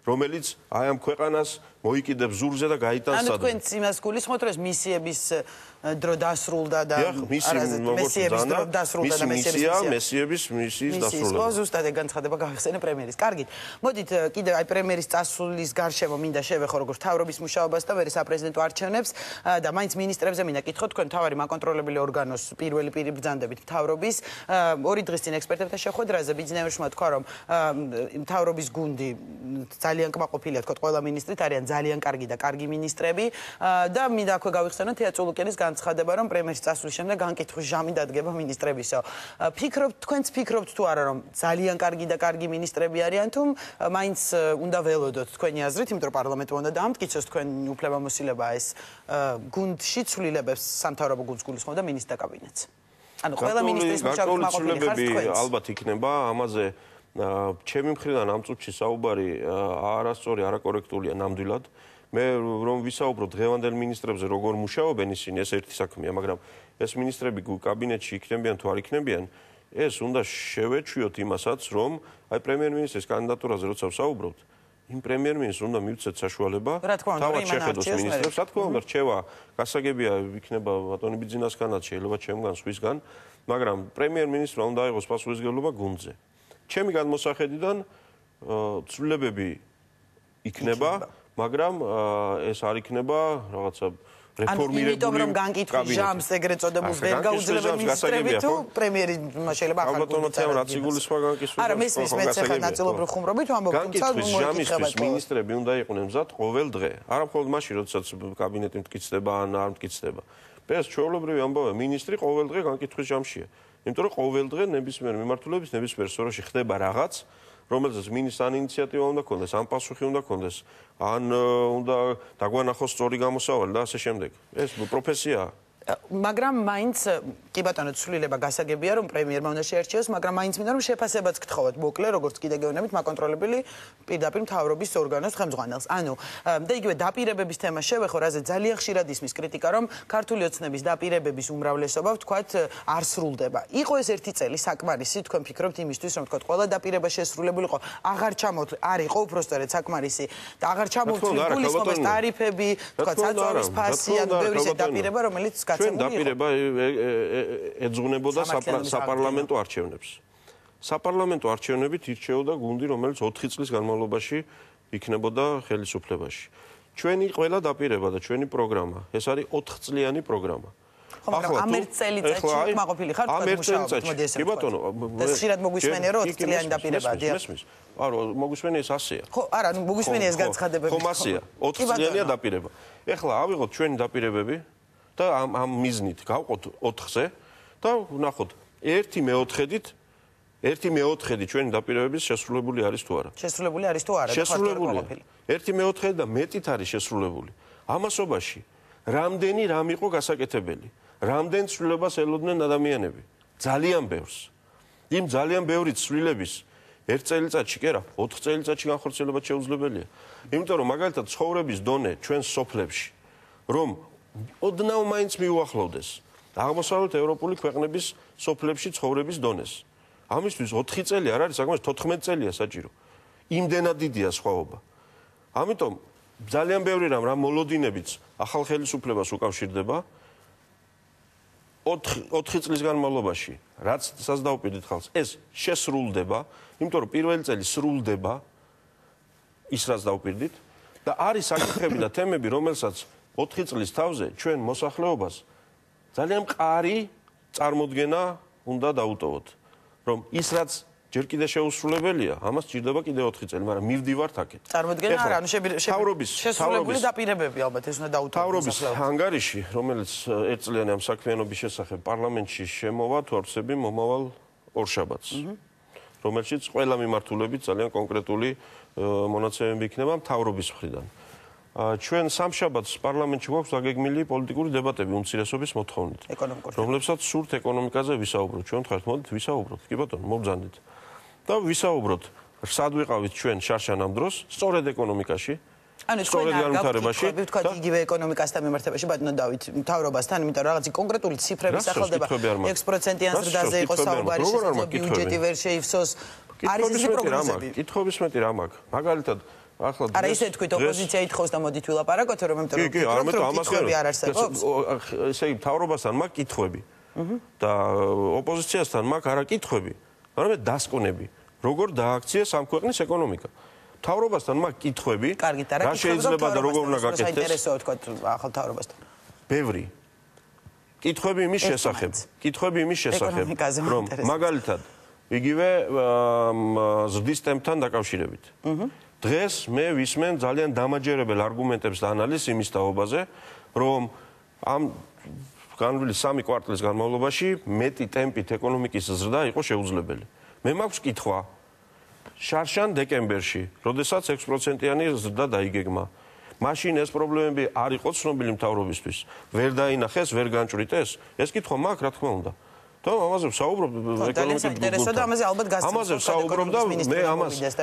B: რომელიც აი ამ ქვეყანას მოიკიდებს ზურგზე და გაიტანს სადმე.
A: ანუ თქვენც იმას გულისხმობთ, რომ მისიების დრო დასრულდა და
B: მისიების დრო დასრულდა და მისიების დასრულდა.
A: ზუსტად ეგ განცხადება გაიხსენე პრემიერის. კარგით. მოდით კიდევ აი პრემიერის წასვლის გარშემო მინდა შევეხო როგორც მთავრობის მუშაობას და მერე საპრეზიდენტო არჩევნებს და მაინც მინისტრებზე მინდა კითხოთ თქვენ მთავარი მაკონტროლებელი ორგანოს პირველი პირი ბრძანდებით მთავრობის. ორი დღის წინ ექსპერტებთან შეხვედრაზე ბიძინეუშმა თქვა რომ მთავრობის გუნდი ძალიან კმაყოფილია თქო ყველა ministrit არიან ძალიან კარგი და კარგი ministrები და მინდა აქვე გავიხსენოთ თეა წულუკენის განცხადება რომ პრემიერის წასვლის შემდეგ განკითხვის ჟამი დადგება ministrებისო. ფიქრობთ თქვენც ფიქრობთ თუ არა რომ ძალიან კარგი და კარგი ministrები არიან თუ მაინც უნდა ველოდოთ თქვენი აზრით, იმიტომ რომ პარლამენტმა უნდა დაამტკიცოს თქვენი უფლებამოსილება ეს გუნდში ცვლილებებს სამთავრობო გუნდს გულისხმობდა და მინისტრთა კაბინეტს. ანუ ყველა ministris მუშაობს მაყოფილი ხართ თქვენც.
B: ალბათ იქნება ამაზე ჩემი მხრიდან ამ წუთში საუბარი არასწორი, არაკორექტულია ნამდვილად. მე რომ ვისაუბრო დღევანდელ ministrებზე როგორ მუშაობენ ისინი, ეს ერთი საქმეა, მაგრამ ეს ministrები კაბინეტში იქნებიან თუ არ იქნებიან, ეს უნდა შევეჩვიოთ იმასაც, რომ აი პრემიერ-მინისტრის კანდიდატურაზე როცა ვსაუბრობთ, იმ პრემიერ-მინისტრს უნდა მივცეთ საშუალება თავად შეხედოს ministrებს, რა თქმა უნდა, რჩევა გასაგებია იქნება ბატონი ბიძინასგანაც, შეიძლება ჩემგან, სხვისგან, მაგრამ პრემიერ-მინისტრმა უნდა აიღოს პასუხისმგებლობა გუნდზე. ჩემი განმოსახედიდან ცვლილებები იქნება, მაგრამ ეს არ იქნება რაღაცა რეფორმირებული.
A: იმიტომ რომ განკითხვის ჟამს ეგრეთ წოდებულს ვერ გაუძლებენ ministrები თუ პრემიერი შეიძლება ახალ
B: ალბათ რაც იგულისხმება განკითხვის.
A: არა, მესმის მეც ახლა ნაწილობრივ ხუმრობით ვამბობ, თუმცა
B: ჟამისთვის ministrები უნდა იყვნენ მზად ყოველ დღე. არა მხოლოდ მაშინ, როდესაც კაბინეტი მტკიცდება ან არ მტკიცდება. ეს ჩვეულებრივი ამბავია, ministri ყოველ დღე განკითხვის ჟამშია. იმიტომ რომ ყოველ დღე ნებისმიერ მიმართულების ნებისმიერ სფეროში ხდება რაღაც, რომელზეც ministrs ან ინიციატივა უნდა ქონდეს, ან პასუხი უნდა ქონდეს, ან უნდა დაგვანახოს სწორი გამოსავალი და ასე შემდეგ. ეს პროფესიაა.
A: მაგრამ მაინც კი ბატონო ცვლილება გასაგებია რომ პრემიერმა უნდა შეერჩიოს, მაგრამ მაინც მინდა რომ შეფასებაც გთხოვოთ მოკლე როგორც კიდე გეუბნებით მაკონტროლებელი პირდაპირ მთავრობის ორგანოს ხელმძღვანელს. ანუ და იგივე დაპირებების თემა შევეხო, რაზეც ძალიან ხშირად ისმის კრიტიკა რომ ქართული ოცნების დაპირებების უმრავლესობა ვთქვათ არ სრულდება. იყო ეს ერთი წელი საკმარისი თქვენ ფიქრობთ იმისთვის რომ ვთქვათ ყველა დაპირება შესრულებულიყო, აღარ ჩამოთვლი, არ იყო უბრალოდ საკმარისი და აღარ ჩამოთვლი გულისხმობს ტარიფები, ვთქვათ საწვავის ფასი, ანუ ბევრი დაპირება რომელიც
B: ჩვენ დაპირება ეძღვნებოდა საპარლამენტო არჩევნებს. საპარლამენტო არჩევნებით ირჩეოდა გუნდი, რომელიც 4 წლის განმავლობაში იქნებოდა ხელისუფლებაში. ჩვენი ყველა დაპირება და ჩვენი პროგრამა, ეს არის 4 წლიანი პროგრამა.
A: ახლა ამ ერთ წელიწადში მაყოფილი ხარ თქვენ მუშაობთ, მოდი ესე ვთქვათ. ეს ხშირად მოგვისმენია, რომ 4 წლიანი დაპირებაა, დიახ.
B: არა, მოგვისმენია ეს ასეა.
A: ხო, არა, მოგვისმენია ეს განცხადებები.
B: ხო, ასეა, 4 წლიანია დაპირება. ეხლა ავიღოთ ჩვენი დაპირებები და ამ მიზნით გავყოთ 4-ზე და ვნახოთ 1/4-ით 1/4 ჩვენი დაპირებების შესრულებული არის თუ არა.
A: შესრულებული არის თუ არა,
B: შესრულებულია. 1/4 და მეტით არის შესრულებული. ამასობაში რამდენი რამ იყო გასაკეთებელი? რამდენ ცვლილებას ელოდნენ ადამიანები? ძალიან ბევრს. იმ ძალიან ბევრი ცვლილების 1 წელიწადში, კი არა, 4 წელიწადში განხორციელება შეუძლებელია. იმიტომ რომ მაგალითად ცხოვრების დონე ჩვენს სოფლებში, რომ ოდნავ მაინც მიუახლოვდეს აღმოსავლეთ ევროპული ქვეყნების სოფლებში ცხოვრების დონეს. ამისთვის 4 წელი არ არის, საკმაოდ 14 წელია საჭირო. იმდენად დიდია სხვაობა. ამიტომ ძალიან ბევრი რამ მოლოდინებიც ახალ ხელისუფლებას უკავშირდება 4 წლის განმავლობაში, რაც დასდაუპირდით ხალხს, ეს შესრულდება, იმიტომ რომ პირველი წელი სრულდება ის რაც დაუპირდით და არის საკითხები და თემები, რომელსაც 4 წლის თავზე ჩვენ მოსახლეობას ძალიან მყარი წარმოდგენა უნდა დაუტოვოთ, რომ ის რაც ჯერ კიდე შეუსრულებელია, ამას ჭირდება კიდე 4 წელი, მაგრამ მივდივართ აქეთ.
A: წარმოდგენა არა, ანუ შესრულებული დაპირებები ალბათ ეს უნდა დაუტოვოთ.
B: თავრობის ანგარიში, რომელიც 1 წლიანი ამ საქმიანობის შესახებ პარლამენტში შემოვა თორსები მომავალ ორშაბათს, რომელშიც ყველა მიმართულებით ძალიან კონკრეტული მონაცემები იქნება თავრობის მხრიდან. ჩვენ სამშაბათს პარლამენტში გვაქვს დაგეგმილი პოლიტიკური დებატები უმცირესობის მოთხოვნით, რომლებსაც სურთ ეკონომიკაზე ვისაუბროთ. ჩვენ ვთქვათ, მოდით ვისაუბროთ, კი ბატონო, მობრძანდით. და ვისაუბროთ, სად ვიყავით ჩვენ შარშან ამ დროს, სწორედ ეკონომიკაში.
A: ანუ თქვენ არ გაქვთ ვთქვათ იგივე ეკონომიკასთან მიმართებაში, ბატონო დავით, მთავრობასთან, იმიტომ რომ რაღაცი კონკრეტული ციფრები სახელდება 6%-იან ზრდაზე იყო საუბარი, ბიუჯეტი ვერ შეივსოს. არის ის პროგნოზები.
B: კითხობის მეტი რა მაქვს. მაგალითად ახლა
A: არა ისე თქვით ოპოზიცია ითხოვს და მოდით ვილაპარაკოთ რომ იმიტომ რომ კითხვები არ არსებობს.
B: ესე იგი მთავრობასთან მაქვს კითხვები და ოპოზიციასთან მაქვს არა კითხვები, მაგრამ დასკვნები. როგორ დააქციეს ამ ქვეყნის ეკონომიკა. მთავრობასთან მაქვს კითხვები, რა შეიძლება და როგორ უნდა გაკეთდეს.
A: საინტერესოა თქვა ახალ მთავრობასთან.
B: ბევრი. კითხვები იმის შესახებ, რომ მაგალითად იგივე ზრდის ტემპთან დაკავშირებით. დღეს მე ვისმენ ძალიან დამაჯერებელ არგუმენტებს და ანალიზს იმის თაობაზე, რომ ამ განვლილი 3 კვარტალის განმავლობაში მეტი ტემპით ეკონომიკის ზრდა იყო შეუძლებელი. მე მაქვს კითხვა. შარშან დეკემბერში, როდესაც 6%-იანი ზრდა დაიგეგმა, მაშინ ეს პრობლემები არ იყო ცნობილი მთავრობისთვის. ვერ დაინახეს, ვერ განჭვრიტეს. ეს კითხვა მაქვს, რა თქმა უნდა. და ამაზე ვსაუბრობ
A: ეკონომიკის ინტერესო და ამაზე ალბათ გასცემს.
B: ამაზე ვსაუბრობ და მე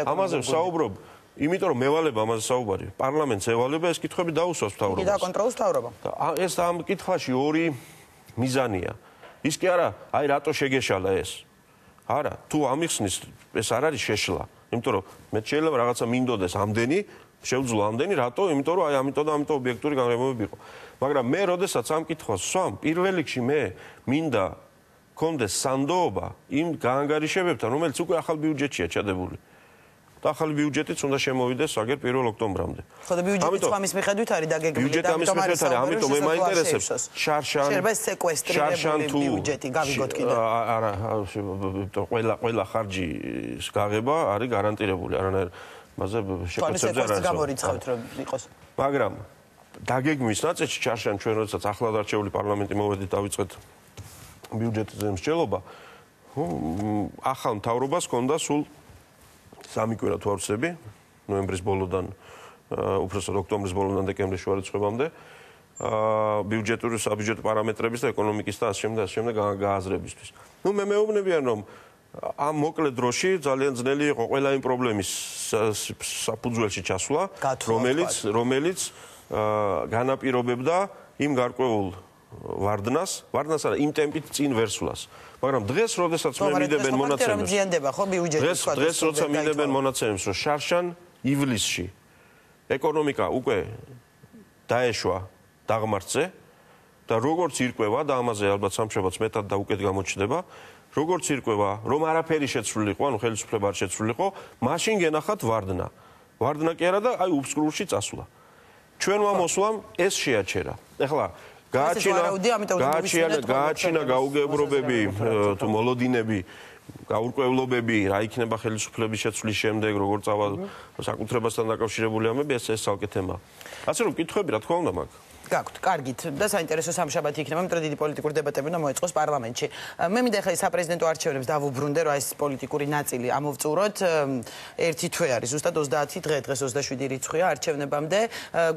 B: ამაზე ვსაუბრობ. იმიტომ რომ მევალება ამაზე საუბარი, პარლამენტს ევალება ეს კითხვები დაუსვას მთავრობას.
A: და კონტროლს მთავრობა.
B: ეს ამ კითხვაში ორი მიზანია. ის კი არა, აი რატო შეგეშალა ეს? არა, თუ ამიხსნის ეს არ არის შეშლა. იმიტომ რომ მე შეიძლება რაღაცა მინდოდეს ამდენი, შევძლო ამდენი, რატო? იმიტომ რომ აი ამიტომ და ამიტომ ობიექტური განმარტებები იყო. მაგრამ მე როდესაც ამ კითხვას ვსვამ, პირველ რიგში მე მინდა კონდეს სანდოობა იმ გაანგარიშებებთან, რომელიც უკვე ახალ ბიუჯეტშია ჩადებული. და ახალი ბიუჯეტიც უნდა შემოვიდეს აგერ 1 ოქტომბრამდე.
A: ხო და ბიუჯეტიც ამის მიხედვით არის დაგეგმილი და
B: ამიტომ მე მაინტერესებს
A: შეიძლება სეკვესტრირებული ბიუჯეტი გავიგოთ კიდე.
B: არა, ყველა ხარჯის გაღება არის გარანტირებული, არანაირ მასზე შეფასებზე არ არის.
A: გამორიცხავთ რომ იყოს.
B: მაგრამ დაგეგმვის ნაწილში ჩარშან ჩვენ როდესაც ახლად არჩეული პარლამენტი მოვედით დავიწყეთ ბიუჯეტის მსჯელობა, ახალ მთავრობას ჰქონდა სულ 3 კვირა თვარცები, ნოემბრის ბოლოდან, უბრალოდ ოქტომბრის ბოლოდან დეკემბრის შუარიცხვებამდე, ბიუჯეტური საბიუჯეტო პარამეტრების და ეკონომიკის და ასე შემდეგ გააზრებისთვის. მე მეუბნებიან, რომ ამ მოკლე დროში ძალიან ძნელი იყო ყველა იმ პრობლემის საფუძველში ჩასვლა, რომელიც განაპირობებდა იმ გარკვეულ ვარდნას არა იმ ტემპით წინ ვერსვლას. მაგრამ დღეს, როდესაც მე მიდებენ მონაცემებს, დღეს როცა მიდებენ მონაცემებს, რომ შარშან ივლისში ეკონომიკა უკვე დაეშვა დაღმართზე და როგორც ირკვევა და ამაზე ალბათ სამშაბათს მეტად და უკეთ გამოჩნდება, როგორც ირკვევა, რომ არაფერი შეცვლილიყო, ანუ ხელისუფლება არ შეცვლილიყო, მაშინ გენახათ ვარდნა. ვარდნა კი არა და აი უბსკრულში წასვლა. ჩვენმა მოსვლამ ეს შეაჩერა. ეხლა გააჩინა გაუგებრობები თუ მოლოდინები, გაურკვევლობები, რა იქნება ხელისუფლების შეცვლის შემდეგ, როგორ წავა საკუთრებასთან დაკავშირებული ამბები, ეს ცალკე თემაა. ასე რომ კითხვები რა თქმა უნდა მაქვს.
A: გაქვთ, კარგით და საინტერესო სამშაბათი იქნება, იმიტომ რომ დიდი პოლიტიკური დებატები უნდა მოეწყოს პარლამენტში. მე მინდა ახლა საპრეზიდენტო არჩევნებს დავუბრუნდე, რომ ეს პოლიტიკური ნაწილი ამოვწუროთ. ერთი თვე არის, ზუსტად 30 დღე, დღეს 27 რიცხვია არჩევნებამდე.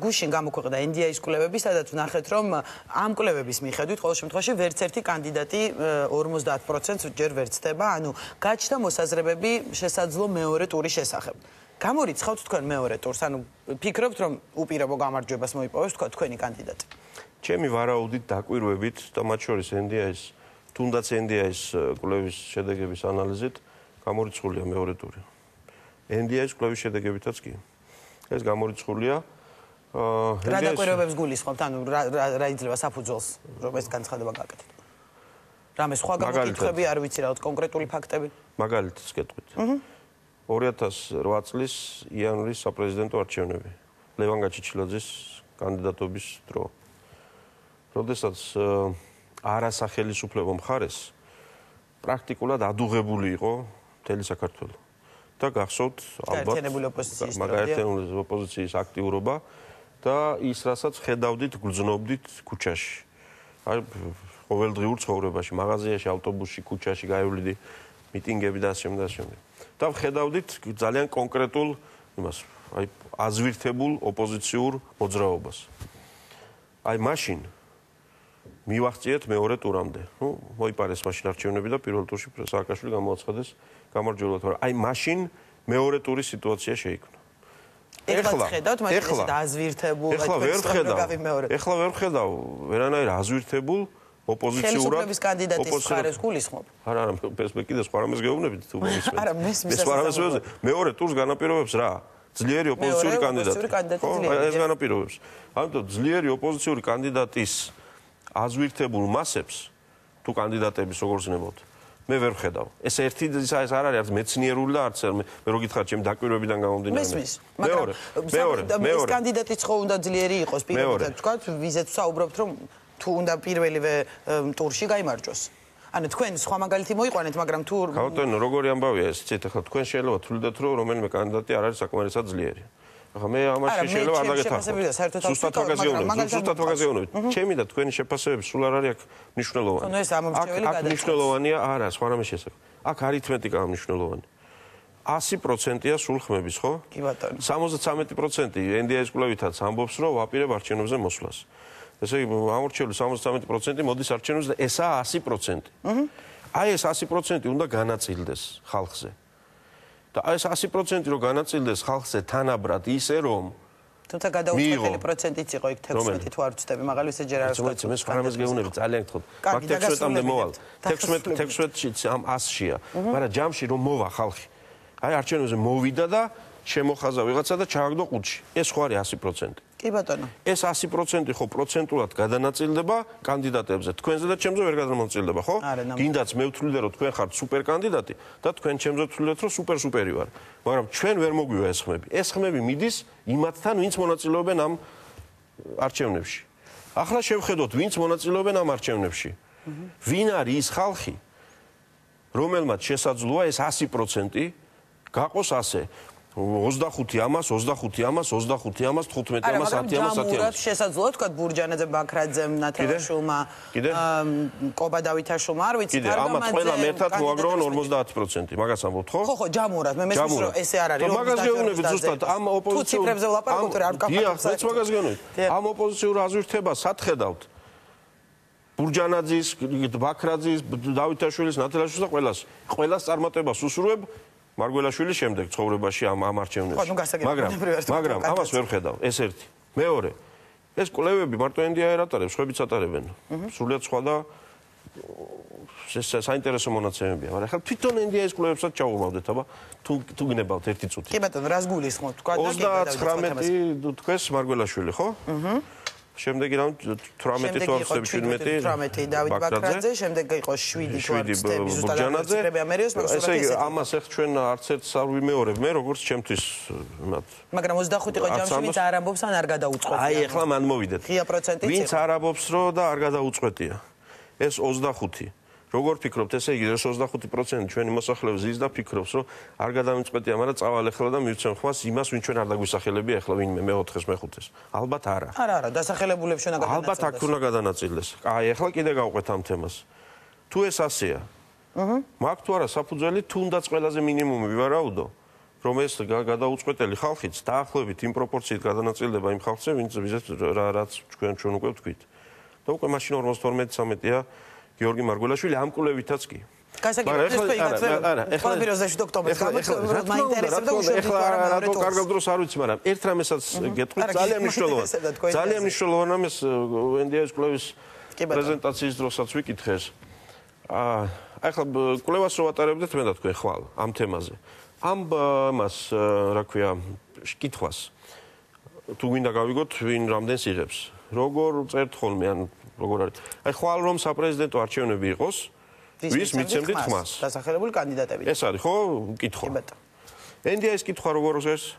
A: გუშინ გამოქვეყნდა NDI-ის კვლევები, სადაც ვნახეთ, რომ ამ კვლევების მიხედვით ყოველ შემთხვევაში ვერც ერთი კანდიდატი 50%-ს ჯერ ვერ ცდება, ანუ გაჩნდა მოსაზრებები შესაძლო მეორე ტურის შესახებ. გამორიცხავთ თქვენ მეორე ტურს, ანუ ფიქრობთ, რომ უპირობო გამარჯვებას მოიპოვებს თქვენი კანდიდატი?
B: ჩემი ვარაუდით, დაკვირვებით და მათ შორის NDI-ის, თუნდაც NDI-ის კვლევის შედეგების ანალიზით გამორიცხულია მეორე ტური. NDI-ის კვლევის შედეგებითაც კი. ეს გამორიცხულია.
A: რა დაკვირვებებს გულისხმობთ, ანუ რა იძლევა საფუძველს, რომ ეს განცხადება გააკეთეთ? რამე სხვა გამოკითხვები არ ვიცი, რაღაც კონკრეტული ფაქტები?
B: მაგალითად გეტყვით. 2008 წლის იანვრის საპრეზიდენტო არჩევნები. ლევან გაჩიჩილაძის კანდიდატობის დრო. როდესაც არასახელისუფლებო მხარეს პრაქტიკულად ადუღებული იყო მთელი საქართველო. და გახსოვთ ალბათ მაგაერთიანული ოპოზიციის აქტიურობა და ის, რასაც ხედავდით, გრძნობდით ქუჩაში. აი ყოველდღიურ ცხოვრებაში, მაღაზიაში, ავტობუსში, ქუჩაში გაივლიდი მიტინგები და ასე შემდეგ. და ხედავდით ძალიან კონკრეტულ იმას, აი აზვირთებულ ოპოზიციურ მოძრაობას. აი მაშინ მივახციეთ მეორე ტურამდე. ნუ მოიპარეს მაშინ არჩევნები და პირველ ტურში სააკაშვილი გამოაცხადეს გამარჯვებულად, მაგრამ აი მაშინ მეორე ტურის სიტუაცია შეიქმნა.
A: ეხლა ხედავთ მაშინ ეს აზვირთებულ,
B: ეხლა ვერ ხედავ ვერანაირ აზვირთებულ ოპოზიციურად
A: ხელისუფლების კანდიდატის მხარეს გულისხმობ.
B: არა, მე კიდე სხვა რამეს გეუბნებით თუ მომისმენთ. არა, მე მეორე ტურს განაპირობებს რა? ძლიერი ოპოზიციური კანდიდატი. ხო, ეს განაპირობებს. ამიტომ ძლიერი ოპოზიციური კანდიდატის აზვირთებულ მასებს თუ კანდიდატების როგორც ნებოთ, მე ვერ ხედავ. ეს ერთი ეს არ არის არც მეცნიერული და არც მე რო გითხრათ ჩემი დაკვირვებიდან გამომდინარე.
A: მეორე ეს კანდიდატიც ხო უნდა ძლიერი იყოს პირობითად თქვა, ვიზეთ საუბრობთ რომ თუ უნდა პირველივე ტურში გაიმარჯვოს. ანუ თქვენ სხვა მაგალითი მოიყვანეთ, მაგრამ თუ
B: ბატონო, როგორი ამბავია ეს, იცით, ახლა თქვენ შეიძლება თვლიდეთ, რომ რომელიმე კანდიდატი არ არის საკმარისად ძლიერი. ახლა მე ამაში შეიძლება არ დაგეთახო. ზუსტად ვაგაზიოვნებით. ჩემი და თქვენი შეფასებები სულ არ არის აქ მნიშვნელოვანი.
A: ანუ ეს ამომრჩეველი გადაწყვეტს.
B: აქ მნიშვნელოვანია არა, სხვა რამე შესახებ. აქ არითმეტიკაა მნიშვნელოვანი. 100%-ია სულ ხმების, ხო?
A: კი ბატონო.
B: 73% NDI-ის კვლევითაც ამბობს, რომ ვაპირებ არჩევნებზე მოსვლას. ესე იგი, ამორჩეული 73% მოდის არჩევნებზე და ესაა 100%. აი ეს 100% უნდა განაწილდეს ხალხზე. და აი ეს 100% რო განაწილდეს ხალხზე თანაბრად ისე რომ
A: თუმცა გადაუწყვეტელი პროცენტიც იყო იქ 16 თუ არ ვწდები, მაგრამ ისე ჯერ არ
B: ვსწავლეთ. მე სხვა რამეს გეუბნები, ძალიან გთხოვთ. მაგ 16-მდე მოვალ. 16-ში ამ 100-შია, მაგრამ ჯამში რომ მოვა ხალხი. აი არჩევნებზე მოვიდა და შემოხაზა ვიღაცა და ჩააგდო ყუთში. ეს ხო არის 100%.
A: კი ბატონო.
B: ეს 100% ხო პროცენტულად გადანაწილდება კანდიდატებზე. თქვენზე და ჩემზე ვერ გადამონაწილდება, ხო? გინდაც მე ვთვლიდე რომ თქვენ ხართ სუპერ კანდიდატი და თქვენ ჩემზე ვთვლიდეთ რომ სუპერი ვარ. მაგრამ ჩვენ ვერ მოგვივა ეს ხმები. ეს ხმები მიდის იმათთან, ვინც მონაწილეობენ ამ არჩევნებში. ახლა შევხედოთ, ვინც მონაწილეობენ ამ არჩევნებში. ვინ არის ის ხალხი, რომელმაც შესაძლოა ეს 100% გაყოს ასე 25 ამას, 25 ამას, 25 ამას, 15 ამას, 10 ამას, 10 ამას.
A: შესაძლოა თქვა ბურჯანაძე, ბაქრაძემ, ნათელაშვილმა, კობა დავითაშვილმა, არ ვიცი,
B: კარგამაძე. ამათ ყველა ერთად მოაგროვონ 50%. მაგას ამბობთ, ხო?
A: ხო, ჯამურად, მე მესმის რომ ესე არ არის.
B: მაგას გეუბნებით ზუსტად ამ ოპოზიციურ
A: თუ ციფრებზე ვლაპარაკობთ, არ ვკაფოთ.
B: დიახ, მეც მაგას გეუბნებით. ამ ოპოზიციურ აზვირთებას სათხედავთ. ბურჯანაძის, ბაქრაძის, დავითაშვილის, ნათელაშვილის და ყველას წარმატებას უსურვებ. მარგველაშვილის შემდეგ ცხოვრებაში ამ არჩევნებში. მაგრამ ამას ვერ ხედავ. ეს ერთი. მეორე. ეს კვლევები მარტო NDI არ ატარებს, სხვებიც ატარებენ. სრულიად სხვა და საინტერესო მონაცემებია. მაგრამ ახლა თვითონ NDI-ის კვლევებსაც ჩავუმავდეთ, აბა თუ გინებავთ ერთი წუთი.
A: კი ბატონო, რას გულისხმობთ? თქვა და
B: 39 თქვენს მარგველაშვილი, ხო? შემდეგი რამ 18 თუ 17
A: დავით ბაქრაძე, შემდეგ იყო 7 თუ 8
B: ბურჯანაძე.
A: ესე იგი
B: ამას ახ ჩვენ არც ერთს არ ვიმეორებ მე როგორც ჩემთვის
A: მაგრამ 25 იყო ჯამში ვინც არ ამბობს ან არ გადაუწყვეტია.
B: აი ახლა მან მოვიდეთ.
A: ღია პროცენტიც
B: ვინც არ ამბობს რო და არ გადაუწყვეტია. ეს 25 როგორ ფიქრობთ, ესე იგი, ეს 25% ჩვენი მოსახლეობა ზის და ფიქრობს, რომ არ გადამიწყვეტია, მაგრამ წავალ ახლა და მივცემ ხმას იმას, ვინ ჩვენ არ დაგვისახელებია ახლა ვინმე მე-4-ს, მე-5-ს. ალბათ არა.
A: არა, დასახელებულებს ჩვენ გადანაწილდეს.
B: ალბათ აქ უნდა გადანაწილდეს. აი, ახლა კიდე გავყვეთ ამ თემას. თუ ეს ასეა. მაქვს თუ არა საფუძველი, თუნდაც ყველაზე მინიმუმი ვივარაუდო, რომ ეს გადაუწყვეტელი ხალხიც დაახლოებით იმ პროპორციით გადანაწილდება იმ ხალხზე, ვინც რაც ჩვენ უკვე ვთქვით. და უკვე მაშინ 52-13-ია გიორგი მარგველაშვილი ამ კვლევითაც კი.
A: არა, ეხლა 1 ოქტომბერს მაინტერესებდა უშუალოდ
B: რატო კარგად დროს არ ვიცი, მაგრამ ერთ რამესაც გეტყვით ძალიან მნიშვნელოვანი. ძალიან მნიშვნელოვანი რამეს NDI-ის კვლევის პრეზენტაციის დროსაც ვიკითხეს. ახლა კვლევას რო ვატარებდეთ მე და თქვენ ხვალ ამ თემაზე. ამ მას რა ქვია, კითხვას თუ გინდა გავიგოთ ვინ რამდენს იღებს. როგორ წერთ ხოლმე ან როგორ არის? აი ხვალ რომ საპრეზიდენტო არჩევნები იყოს, ვის მიცემდით ხმას?
A: დასახელებული კანდიდატები.
B: ეს არის ხო კითხვა? NDI-ის კითხვა როგორ ზეს?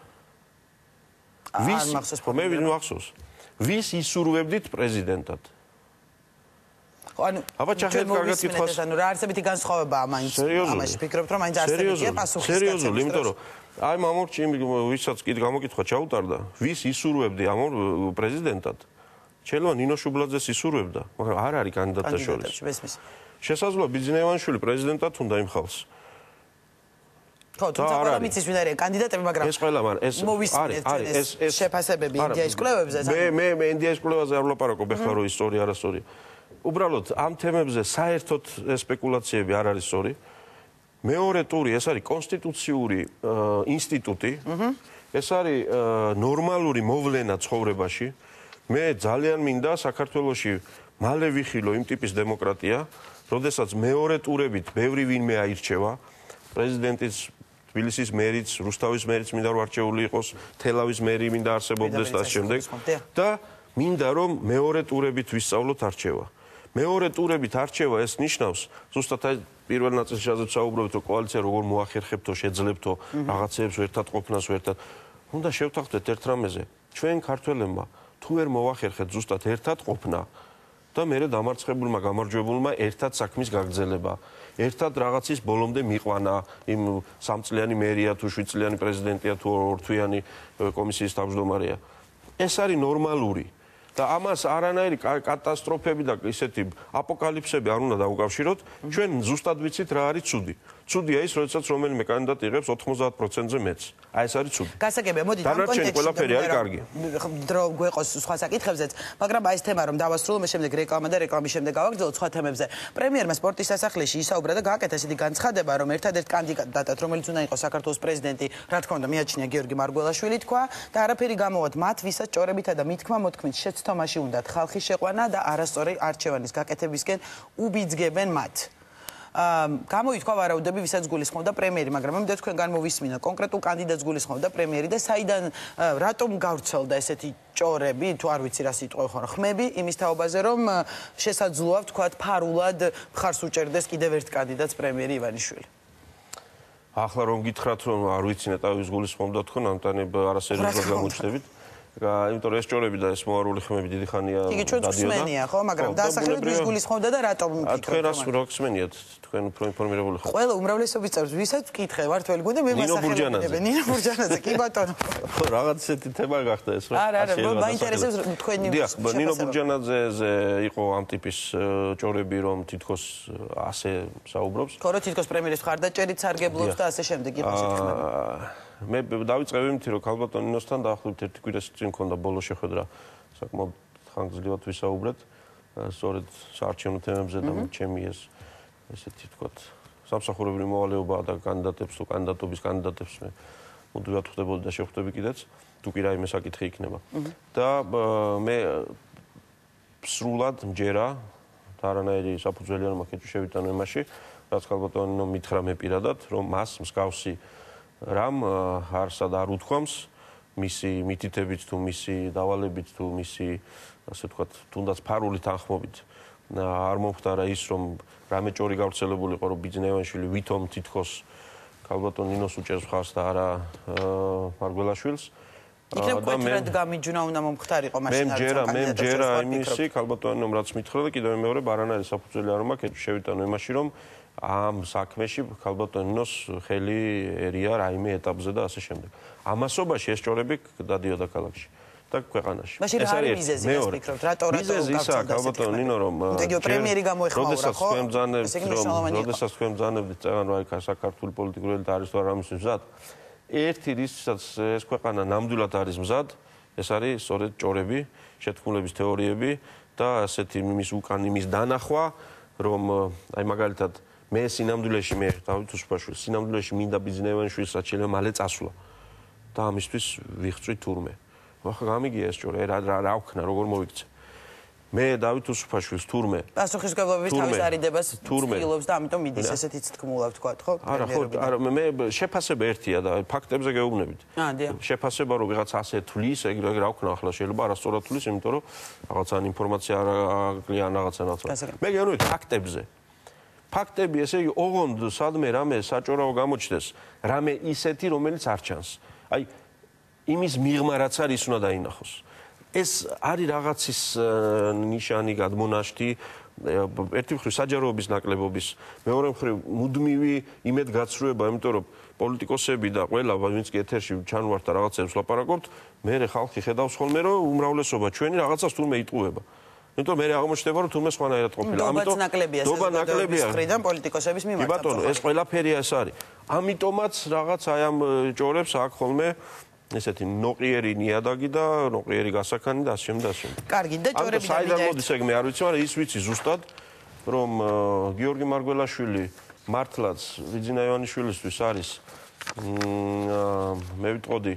A: ვის
B: მე ვინ მახსოვს? ვის ისურვებდით პრეზიდენტად?
A: ანუ აბა ჩახეთ კარგად კითხავს. ანუ რა არსებითი განსხვავებაა მაინც ამაში ფიქრობთ რომ მაინც არსებითია პასუხი.
B: სერიოზული, იმიტომ რომ აი მამორჩი ვისაც კიდე გამოკითხვა ჩაუტარდა, ვის ისურვებდი ამ პრეზიდენტად? ჩელო ნინო შუბლაძეს ისურვებდა, მაგრამ არ არის კანდიდატთა შორის. შესაძლოა ბიძინეევანიშვილი პრეზიდენტად უნდა იმ ხალხს.
A: ხო, თუმცა ყველამიც ის ვინ არის კანდიდატები, მაგრამ
B: ეს ყველა, მაგრამ ეს
A: შეფასებები ინდიაის კვლევებზე.
B: მე ინდიაის კვლევაზე არ ვლაპარაკობ ახლა რომ ისტორია არასწორია. უბრალოდ ამ თემებზე საერთოდ სპეკულაციები არ არის სწორი. მეორე ტური ეს არის კონსტიტუციური ინსტიტუტი. ეს არის ნორმალური მოვლენა ცხოვრებაში. მე ძალიან მინდა საქართველოში მალე ვიხილო იმ ტიპის დემოკრატია, როდესაც მეორე ტურებით ბევრი ვინმე აირჩევა, პრეზიდენტის, თბილისის მერიც, რუსთავის მერიც მინდა რომ არჩეული იყოს, თელავის მერი მინდა არსებობდეს და შემდეგ და მინდა რომ მეორე ტურებით ვისწავლოთ არჩევა. მეორე ტურებით არჩევა ეს ნიშნავს, ზუსტად აი პირველ ნაწილში საუბრობთ რომ კოალიცია როგორ მოახერხებთო, შეძლებთო რაღაცეებს ერთად ყოფნას ერთად. უნდა შევთანხმდეთ ერთ რამეზე. ჩვენ ქართველებმა თუ ვერ მოახერხეთ ზუსტად ერთად ყოფნა და მერე დამარცხებულმა გამარჯვებულმა ერთად საქმის გაგრძელება, ერთად რაღაცის ბოლომდე მიყვანა იმ 3 წლიანი მერია თუ 7 წლიანი პრეზიდენტია თუ 2 თვიანი კომისიის თავმჯდომარეა. ეს არის ნორმალური. და ამას არანაირი კატასტროფები და ისეთი აპოკალიფსები არ უნდა დაუკავშიროთ. ჩვენ ზუსტად ვიცით რა არის ცუდი. ცუდია ის, როდესაც რომელიმე კანდიდატი იღებს 90%-ზე მეც. აი ეს არის ცუდი.
A: გასაგებია, მოდით
B: ამ კონტექსტში ყველაფერი არის კარგი.
A: დრო გვეყოს სხვა საკითხებზეც, მაგრამ აი ეს თემა რომ დავასრულო, მე შემდეგ რეკლამა და რეკლამის შემდეგ გავაგრძელოთ სხვა თემებზე. პრემიერმა სპორტის სასახლეში ისაუბრა და გააკეთა ესეთი განცხადება, რომ ერთადერთ კანდიდატად, რომელიც უნდა იყოს საქართველოს პრეზიდენტი, რა თქმა უნდა, მიაჩნია გიორგი მარგველაშვილი თქვა და არაფერი გამოვათ მათ, ვისაც ჭორებითა და მითქმა-მოთქმით შეცდომაში უნდათ ხალხის შეყვანა და არასწორი არჩევანის გაკეთებისკენ უბიძგებენ მათ. გამოითქვა ვარაუდები, ვისაც გულისხმობდა პრემიერი, მაგრამ მე მინდა თქვენგან მოვისმინა კონკრეტულ კანდიდატს გულისხმობდა პრემიერი და საიდან რატომ გავრცელდა ესეთი ჭორები, თუ არ ვიცი რა სიტყვა ხო, ხმები იმის თაობაზე, რომ შესაძლოა ვთქვათ ფარულად მხარს უჭერდეს კიდევ ერთ კანდიდატს პრემიერი ივანიშვილი.
B: ახლა რომ გითხრათ რომ არ ვიცი ნეტავის გულისხმობდა თქვენ ამტანებ არასერიოზულად გამოჩნდებით. იმიტომ რომ ეს ჭორები და ეს მოარული ხმები დიდი ხანია
A: დადიოდა. იგი ჩვენ ხსმენია, ხო, მაგრამ დასახელებით ვის გულისხმობდა და რატომ ფიქრობთ?
B: თქვენ რას ხსმენიათ? თქვენ უფრო ინფორმირებული ხართ.
A: ყველა უმრავლესობის წევრს ვისაც ვკითხე, ვართველი გუნდი მე მასახელებები. ნინო ბურჯანაძე, კი ბატონო.
B: ხო, რაღაც ესეთი თემა გახდა ეს რა.
A: არა, მაინტერესებს თქვენი
B: შეფასება. ნინო ბურჯანაძეზე იყო ამ ტიპის ჭორები, რომ თითქოს ასე საუბრობს.
A: ხო, რომ თითქოს პრემიერის მხარდაჭერით სარგებლობს და ასე შემდეგ იყო შეთქმულება.
B: მე დავიწყებ იმით, რომ ქალბატონ ნინოსთან დაახლოებით 1 კვირას წინ მქონდა ბოლო შეხვედრა, საკმაოდ ხანგრძლივად ვისაუბრეთ, სწორედ საარჩევნო თემებზე და ჩემი ესეთი თქვათ, სამსახურებრივი მოვალეობა და კანდიდატებს თუ კანდიდატობის კანდიდატებს მე მუდმივად ხვდებოდი და შევხვდები კიდეც, თუ კი რაიმე საკითხი იქნება. და მე სრულად მჯერა და არანაირი საფუძველი არ მაქვს შევიტანო იმაში, რაც ქალბატონო მითხრა მე პირადად, რომ მას მსგავსი რამ არსად არ უთქვამს მისი მითითებით თუ მისი დავალებით თუ მისი ასე ვთქვათ, თუნდაც ფარული თანხმობით არ მომხდარა ის, რომ რამე ჭორი გავრცელებულიყო, რომ ბიძინაევანიშვილი ვითომ თითქოს ქალბატონ ნინოს უჭერს მხარს და არა მარგველაშვილს.
A: იქნებ კვეთრად გამიჯვნა უნდა მომხდარიყო მაშინ
B: მე მჯერა იმისი ქალბატონომ რაც მითხრა და კიდევ მეორე არანაირი საფუძველი არ მაქვს შევიტანო იმაში რომ ამ საქმეში ქალბატონ ნინოს ხელი ერია რაიმე ეტაპზე და ასე შემდეგ. ამასობაში ეს ჭორები დადიოდა ქალაქში და ქვეყანაში.
A: ეს არის მიზეზი, ეს ვფიქრობ, რატო
B: მიზეზი ისაა ქალბატონ ნინო რომ
A: პრემიერი გამოეხმაურა ხო?
B: როდესაც თქვენ ბრძანებდით წეგან რა იქ საქართველოს პოლიტიკური ელიტა არის თუ არა ამის მზად ერთი რისაც ეს ქვეყანა ნამდვილად არის მზად, ეს არის სწორედ ჭორები, შეთქმულების თეორიები და ასეთი იმის უკან იმის დანახვა, რომ აი მაგალითად მე სინამდვილეში მე დავით უსუფაშვილს სინამდვილეში მინდა ბიძინაევანიშვილს რაც შეიძლება მალე წასვლა და ამისთვის ვიხწვი თურმე. ახლა გამიგია ეს ჭორე რა ვქნა როგორ მოიქცე. მე დავით უსუფაშვილს თურმე
A: პასუხისმგებლობის თავის არიდებას ცდილობს და ამიტომ მიდის ესეთიც თქმულა ვთქვათ ხო?
B: არა ხო არა მე შეფასება ერთია და ფაქტებზე გეუბნებით. შეფასება რომ ვიღაც ასე თulis ეგ რა ვქნა ახლა შეიძლება არასწორად თulis იმიტომ რომ რაღაცა ინფორმაცია არ აკლიან რაღაცა ნაცვლად. მე გეუბნებით ფაქტებზე. ფაქტები ესე იგი ოღონდ სადმე რამე საჭორაო გამოჩნდეს რამე ისეთი რომელიც არ ჩანს. აი იმის მიღმა რაც არის უნდა დაინახოს. ეს არის რაღაცის ნიშანი გადმონაშთი ერთი მხრივ საჯაროების ნაკლებობის მეორე მხრივ მუდმივი იმედგაცრუება იმიტომ რომ პოლიტიკოსები და ყველა ვინც კი ეთერში ჩანვართ და რაღაცებს ლაპარაკობთ მე ხალხი ხედავს ხოლმე რომ უმრავლესობა ჩვენი რაღაცას თურმე იტყუება იმიტომ მე აღმოჩნდება რომ თურმე სხვანაირად ყოფილა
A: ამიტომ დობა ნაკლებია მხრიდან პოლიტიკოსების მიმართ
B: ბატონო ეს ყველაფერი ეს არის ამიტომაც რაღაც აი ამ ჭორებს აქ ხოლმე ესეთი ნოყიერი ნიადაგი და ნოყიერი გასაქანი და ასე შემდეგ და ასე შემდეგ.
A: კარგი და ჭორები
B: საიდან მოდის ეგ მე არ ვიცი, მაგრამ ის ვიცი ზუსტად რომ გიორგი მარგველაშვილი მართლაც ბიძინაევანიშვილისთვის არის მე ვიტყოდი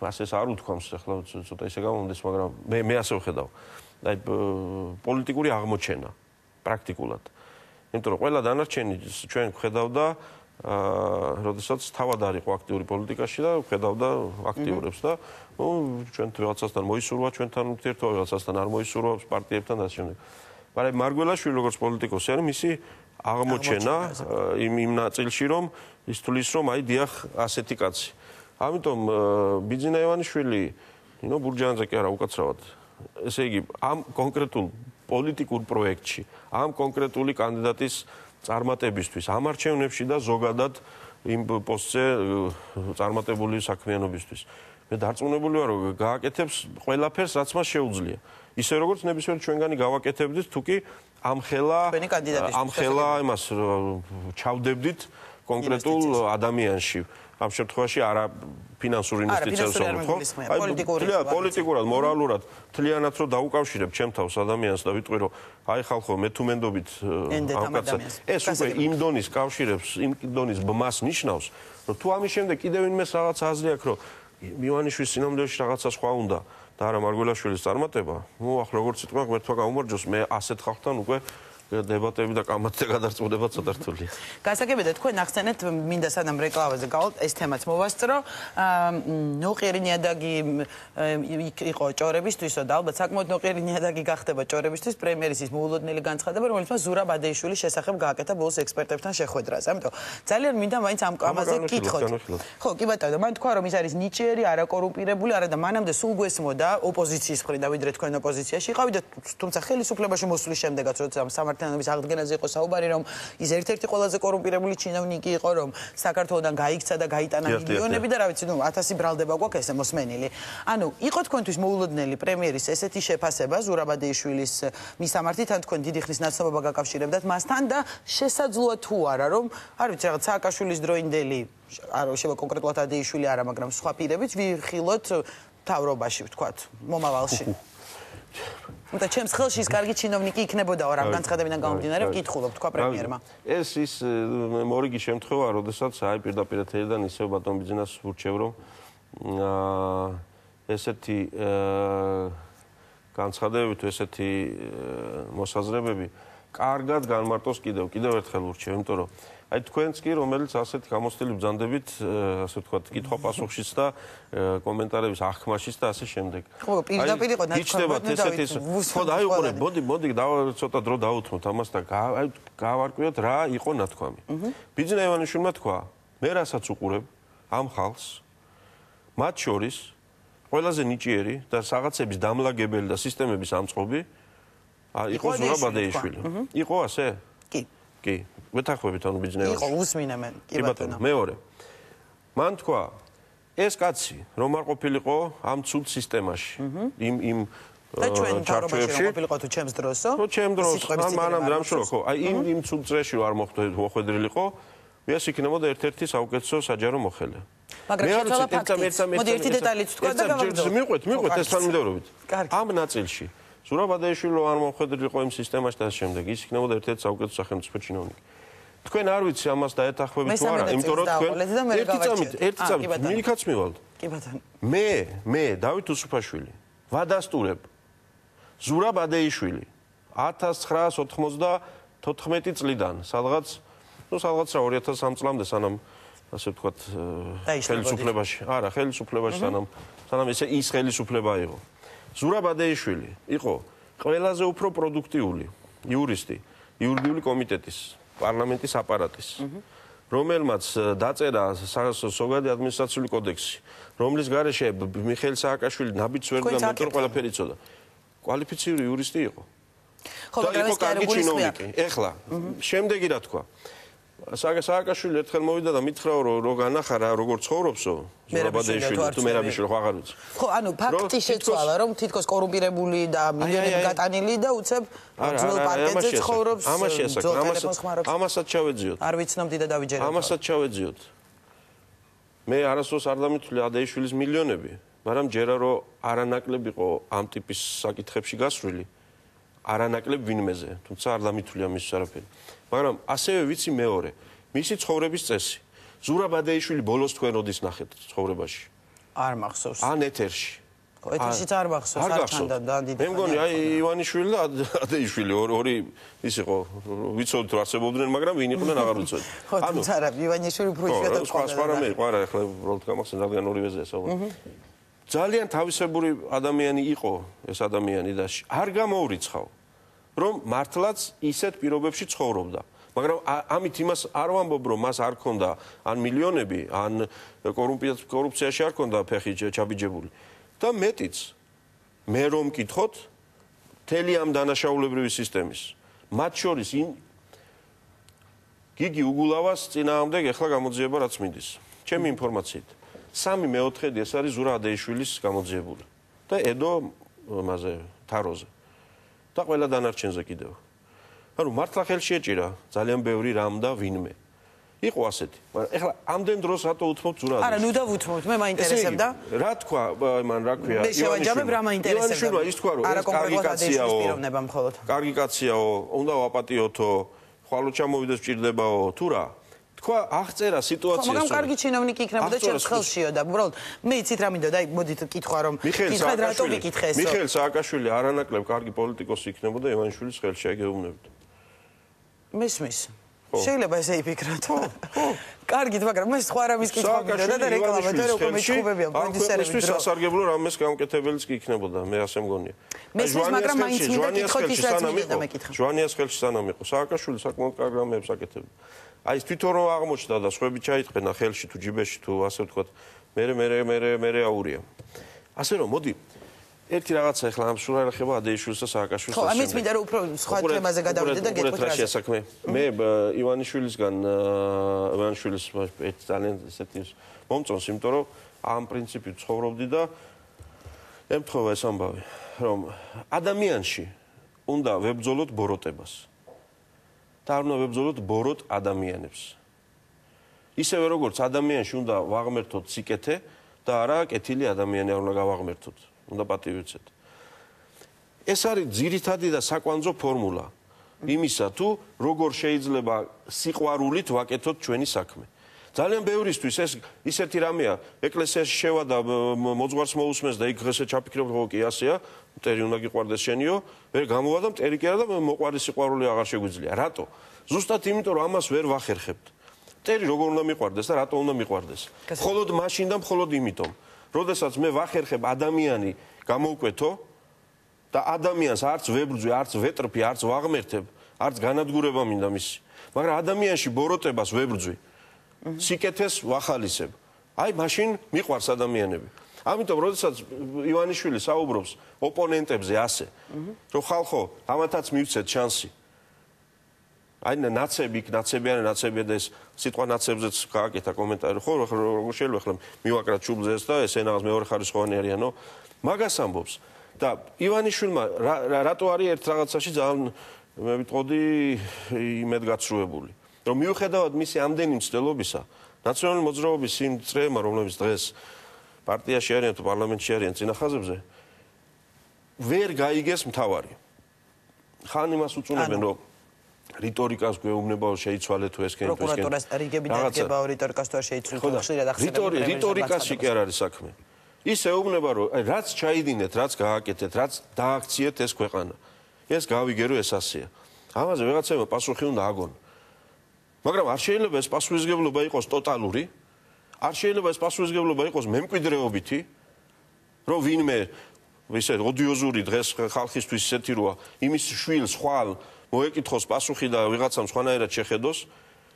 B: ასე არ უთქვამს ახლა ცოტა ისე გამომდის, მაგრამ მე ასე ვხედავ. აი პოლიტიკური აღმოჩენა პრაქტიკულად. იმიტომ რომ ყველა დანარჩენი ჩვენ ვხედავდა როდესაც თავად არ იყო აქტიური პოლიტიკაში და ხედავდა აქტიურებს და ჩვენ რაღაცასთან მოისურვა ჩვენთან ურთიერთობა რაღაცასთან არ მოისურვა პარტიებთან და ასე შემდეგ. მაგრამ მარგველაშვილი როგორც პოლიტიკოსი არის მისი აღმოჩენა იმ ნაწილში რომ ის თulis რომ აი დიახ ასეთი კაცი. ამიტომ ბიძინაევანიშვილი ნინო ბურჯანაძე კი არა უკაცრავად ესე იგი ამ კონკრეტულ პოლიტიკურ პროექტში ამ კონკრეტული კანდიდატის წარმატებისთვის ამ არჩევნებში და ზოგადად იმ პოსტზე წარმატებული საქმიანობისთვის. მე დარწმუნებული ვარ, რომ გააკეთებს ყველაფერს, რაც მას შეუძლია. ისე როგორც ნებისმიერ ჩვენგანი გავაკეთებდით, თუკი ამ ხელა იმას ჩავდებდით კონკრეტულ ადამიანში. ამ შემთხვევაში არა ფინანსური ინვესტიციას ვთქვათ, ხო? პოლიტიკურად, მორალურად, თლიანად რომ დაუკავშირებ ჩემ თავს ადამიანს და ვიტყვი რომ აი ხალხო მე თუ მენდობით ამ კაცს ეს უკვე იმ დონის კავშირებს, იმ დონის ბმას ნიშნავს, რომ თუ ამის შემდეგ კიდევ ვინმეს რაღაც აზრი აქვს, რომ მივანიშვილის სინამდვილეში რაღაცა სხვა უნდა და არა მარგველაშვილის წარმატება, ნუ ახლა როგორც სიტყვა ღმერთმა გაუმარჯოს, მე ასეთ ხალხთან უკვე დებატები და კამათზე გადარწმუნება ცოტა რთულია.
A: გასაგებია თქვენ ახსენეთ მინდა სანამ რეკლამაზე გავალთ ეს თემაც მოვასწრო. ნოყიერი ნიადაგი იყო ჭორებისთვისო და ალბათ საკმაოდ ნოყიერი ნიადაგი გახდება ჭორებისთვის პრემიერის ის მოულოდნელი განცხადება რომელიც მას ზურაბ ადეიშვილის შესახებ გააკეთა ბოლოს ექსპერტებთან შეხვედრაზე. ამიტომ ძალიან მინდა მაინც ამ კამაზე გკითხოთ. ხო, კი ბატონო, მან თქვა რომ ის არის ნიჭიერი, არაკორუმპირებული, არა და მანამდე სულ გვესმოდა ოპოზიციის მხრიდან ვიდრე თქვენ ოპოზიციაში იყავით და თუმცა ხელისუფლებაში მოსვლის შემდეგაც როცა სამართლიანობის აღდგენაზე იყო საუბარი რომ ის ერთ-ერთი ყველაზე კორუმპირებული ჩინოვნიკი იყო რომ საქართველოსთან გაიქცა და გაიტანა მილიონები და რა ვიცი ნუ 1000 ბრალდება გვაქვს ესე მოსმენილი. ანუ იყო თქვენთვის მოულოდნელი პრემიერის ესეთი შეფასება ზურაბ ადეიშვილის მისამართით ან თქვენ დიდი ხნის ნაცნობობა გაკავშირებდათ მასთან და შესაძლოა თუ არა რომ არ ვიცი რაღაც სააკაშვილის დროინდელი არ შევა კონკრეტულად ადეიშვილი არა მაგრამ სხვა პირებიც ვიხილოთ თავრობაში ვთქვათ მომავალში. და ჩემს ხელში ის კარგი ჩინოვნიკი იქნებოდაო რა განცხადებიდან გამომდინარე ვკითხულობ თქვა პრემიერმა.
B: ეს ის მორიგი შემთხვევა, როდესაც აი პირდაპირ ეთერიდან ისევ ბატონ ბიძინას ურჩევ რომ ესეთი განცხადებები თუ ესეთი მოსაზრებები კარგად განმარტოს კიდევ ერთხელ ურჩევ, იმიტომ რომ აი თქვენც კი რომელიც ასეთ გამოცდილი ბრძანდებით, ასე ვთქვათ, კითხვა-პასუხშიც და კომენტარების აღქმაშიც და ასე შემდეგ.
A: ხო, პირდაპირ იყო
B: ნათქვამი. ხო, დაიყურე, მოდი ცოტა დრო დავუთმოთ ამას და გავარკვიოთ რა იყო ნათქვამი. ბიძინა ივანიშვილმა თქვა, მე რასაც უყურებ ამ ხალხს, მათ შორის ყველაზე ნიჭიერი და რაღაცების დამლაგებელი და სისტემების ამწყობი იყო ზურაბ ბადეიშვილი. იყო ასე?
A: კი.
B: კი. ვეთანხმებით ანუ ბიძინა ივანიშვილი.
A: იყო უსმინე მე. კი ბატონო.
B: მეორე. მან თქვა, ეს კაცი რომ არ ყოფილიყო ამ ცუდ სისტემაში. იმ
A: და ჩვენ თავრობაში რომ ყოფილიყო თუ ჩემს დროსო?
B: ხო, ჩემს დროს. მანამ დრამშორო ხო. აი იმ ცუდ წრეში რომ არ მოხვედრილიყო, მეც იქნებოდა ერთ-ერთი საუკეთესო საჯარო მოხელე.
A: მაგრამ მოდი ერთი დეტალიც თქვა და
B: გავაგზავნოთ. მიყვეთ ეს თანმიმდევრობით. ამ ნაწილში ზურაბ ბადეიშვილი არ მოხვედრილიყო იმ სისტემაში და ამ შემდეგ ის იქნებოდა ერთ-ერთი საუკეთესო სახელმწიფო ჩინოვნიკი. თქვენ არ ვიცი ამას დაეთანხმებით თუ არა, იმიტომ რომ თქვენ ერთი წამით მილიქაც მივალთ.
A: კი ბატონო.
B: მე დავით უსუფაშვილი ვადასტურებ ზურაბ ბადეიშვილი 1994 წლიდან, სადღაც რა 2003 წლამდე სანამ ასე ვთქვათ ხელისუფლებაში, არა, ხელისუფლებაში სანამ ის ხელისუფლება იყო. ზურაბ ბადეიშვილი იყო ყველაზე უფრო პროდუქტიული იურისტი იურიდიული კომიტეტის პარლამენტის აპარატის, რომელმაც დაწერა ზოგადი ადმინისტრაციული კოდექსი, რომლის გარეშე მიხეილ სააკაშვილი ნაბიჯს ვერ გამეტყვა, ყველაფერი იცოდა. კვალიფიციური იურისტი იყო.
A: ხო, მაგრამ ეს კი
B: ჩინოვნიკი. ეხლა შემდეგი რა თქვა? სააკაშვილი ერთხელ მოვიდა და მითხრა რომ განახარა როგორ ცხოვრობსო ზურაბ ბადეიშვილი თუ მერაბიშვილი ხო აღარ ვიცი.
A: ხო, ანუ ფაქტი შეცვალა რომ თითქოს კორუმპირებული და მილიონები გატანილი და უცებ ძველ პარკეთზე ცხოვრობს.
B: ამასაც ჩავეძიოთ.
A: არ ვიცნობდი და დავიჯერებდი.
B: ამასაც ჩავეძიოთ. მე არასდროს არ დამითვლი ადეიშვილის მილიონები, მაგრამ ჯერა რომ არანაკლებ იყო ამ ტიპის საკითხებში გასვლილი. არანაკლებ ვინმეზე, თუმცა არ დამითვლია მის არაფერი. მაგრამ ასევე ვიცი მეორე, მისი ცხოვრების წესი. ზურაბ ბადეიშვილი ბოლოს თქვენ როდის ნახეთ ცხოვრებაში?
A: არ მახსოვს.
B: ან ეთერში.
A: ხო, ეთერშიც არ მახსოვს, არ ჩანდა დანდი.
B: მე მგონი აი ივანიშვილი და ადეიშვილი ორი ის იყო, ვიცოდით რომ არსებობდნენ, მაგრამ ვინ იყვნენ აღარ ვიცოდი.
A: ხო, თუმცა რა ივანიშვილი უფრო იშვიათად
B: სხვა რამე იყო, არა, ახლა უბრალოდ გამახსენდა რადგან ორივეზე საუბარი. ძალიან თავისებური ადამიანი იყო ეს ადამიანი და არ გამოურიცხავ რომ მართლაც ისეთ პირობებში ცხოვრობდა. მაგრამ ამით იმას არ ვამბობ რომ მას არ ქონდა ან მილიონები, ან კორუფციაში არ ქონდა ფეხი ჩაბიჯებული. და მეტიც მე რომ მკითხოთ მთელი ამ დანაშაულებრივი სისტემის, მათ შორის გიგი უგულავას წინააღმდეგ ეხლა გამოძიება რაც მინდის. ჩემი ინფორმაციით 3/4 ეს არის ზურაბ ბადეიშვილის გამოძიებული და ედო მასე თაროზე და ყველა დანარჩენზე კიდევ. ანუ მართლა ხელში ეჭირა ძალიან ბევრი რამ და ვინმე. იყო ასეთი. მაგრამ ეხლა ამდენ დროს რატო უთმობთ ზურაბ?
A: არა, ნუ დავუთმობთ, მე მაინტერესებდა.
B: რა თქვა, მან რა ქვია?
A: მე შევაჯამებ რა მაინტერესებდა.
B: ივანიშვილმა ის თქვა რომ ეს კარგი კაციაო. კარგი კაციაო, უნდა ვაპატიოთო, ხვალო ჩამოვიდეს ჭირდებაო, თუ რა? თქვა აღწერა სიტუაციას.
A: მაგრამ კარგი ჩინოვნიკი იქნებოდა ჩემს ხელშიო და უბრალოდ მე იცით რა მინდოდა, აი მოდით კითხვა რომ კითხეთ რატო ვიკითხე ესო.
B: მიხეილ სააკაშვილი არანაკლებ კარგი პოლიტიკოსი იქნებოდა ივანიშვილის ხელში, აი გეუბნებით.
A: მესმის. შეიძლება ესე იფიქროთ. კარგით, მაგრამ მე სხვა რამის კითხვა მინდოდა და რეკლამატორი უკვე მეჩხუბებია პროდიუსერები დრო.
B: სასარგებლო რამეს გამკეთებელიც კი იქნებოდა, მე ასე მგონია.
A: მესმის, მაგრამ მაინც მინდა კითხოთ ის რაც მინდა მეკითხა.
B: ჟვანიას ხელში სანამ იყო სააკაშვილი საკმაოდ კარგ რამეებს აკეთებდა. აი ეს თვითონ რომ აღმოჩნდა და სხვები ჩაიტყენა ხელში თუ ჯიბეში თუ ასე ვთქვათ, მე აურია. ასე რომ მოდი ერთი რაღაცა ახლა ამ სულ არ ეხება ადეიშვილს და სააკაშვილს.
A: ხო, ამით მინდა რომ უფრო სხვა თემაზე გადავიდე და გეტყვით რა
B: საქმე. მე ივანიშვილისგან ივანიშვილის ძალიან ესეთი მომწონს, იმიტომ რომ ამ პრინციპით ცხოვრობდი და ემთხოვა ეს ამბავი, რომ ადამიანში უნდა ვებრძოლოთ ბოროტებას. და არ უნდა ვებრძოლოთ ბოროტ ადამიანებს. ისევე როგორც ადამიანში უნდა ვაღმერთოთ სიკეთე და არა კეთილი ადამიანი არ უნდა გავაღმერთოთ. უნდა პატივი ვიცეთ. ეს არის ძირითადი და საკვანძო ფორმულა იმისა თუ როგორ შეიძლება სიყვარულით ვაკეთოთ ჩვენი საქმე. ძალიან ბევრისთვის ეს ისეთი რამეა, ეკლესიაში შევა და მოძღვარს მოусმეს და იქ ესე ჩაფიქრებ, ხო კი ასეა, მტერი უნდა გიყვარდეს შენიო, ვერ გამოვა და მტერი კი არა და მოყვარის სიყვარული აღარ შეგვიძლია. რატო? ზუსტად იმიტომ რომ ამას ვერ ვახერხებთ. წერი როგორ უნდა მიყვარდეს და რატო უნდა მიყვარდეს. მხოლოდ მაშინ და მხოლოდ იმიტომ, როდესაც მე ვახერხებ ადამიანი გამოვკვეთო და ადამიანს არც ვებრძვი, არც ვეტრფი, არც ვაღმერთებ, არც განადგურება მინდა მისი. მაგრამ ადამიანში ბოროტებას ვებრძვი. სიკეთეს ვახალისებ. აი მაშინ მიყვარს ადამიანები. ამიტომ როდესაც ივანიშვილი საუბრობს ოპონენტებზე ასე, რომ ხალხო, ამათაც მივცეთ შანსი. აი ნაცებია და ეს სიტყვა ნაცებზეც გააკეთა კომენტარი, ხო, როგორ შეიძლება ახლა მივაკრათ ჩუბლზეს და ეს ენაღს მეორე ხარისხოვანი არიანო. მაგას ამბობს. და ივანიშვილმა რატო არის ერთ რაღაცაში ძალიან მე ვიტყოდი იმედგაცრუებული, რომ მიუხედავად მისი ამდენი მცდელობისა, ნაციონალური მოძრაობის იმ წრეებმა, რომლებიც დღეს პარტიაში არიან თუ პარლამენტში არიან წინახაზებზე, ვერ გაიგეს მთავარი. ხან იმას უწუნებენ, რომ რიტორიკას გვეუბნება შეიცვალეთ თუ ესკენ თუ ესკენ.
A: პროკურატურას რიგები დადგება რიტორიკას თუ არ შეიცვლით ხშირად ახსენებენ.
B: რიტორიკაში კი არ არის საქმე. ის ეუბნება, რომ რაც ჩაიდინეთ, რაც გააკეთეთ, რაც დააქციეთ ეს ქვეყანა. ეს გავიგერო ეს ასეა. ამაზე ვიღაცაებმა პასუხი უნდა აგონ. მაგრამ არ შეიძლება ეს პასუხისმგებლობა იყოს ტოტალური, არ შეიძლება ეს პასუხისმგებლობა იყოს მემკვიდრეობითი, რომ ვინმე ისე ოდიოზური დღეს ხალხისთვის ისეთი როა, იმის შვილს ხვალ მოეკითხოს პასუხი და ვიღაცამ სხვანაირად შეხედოს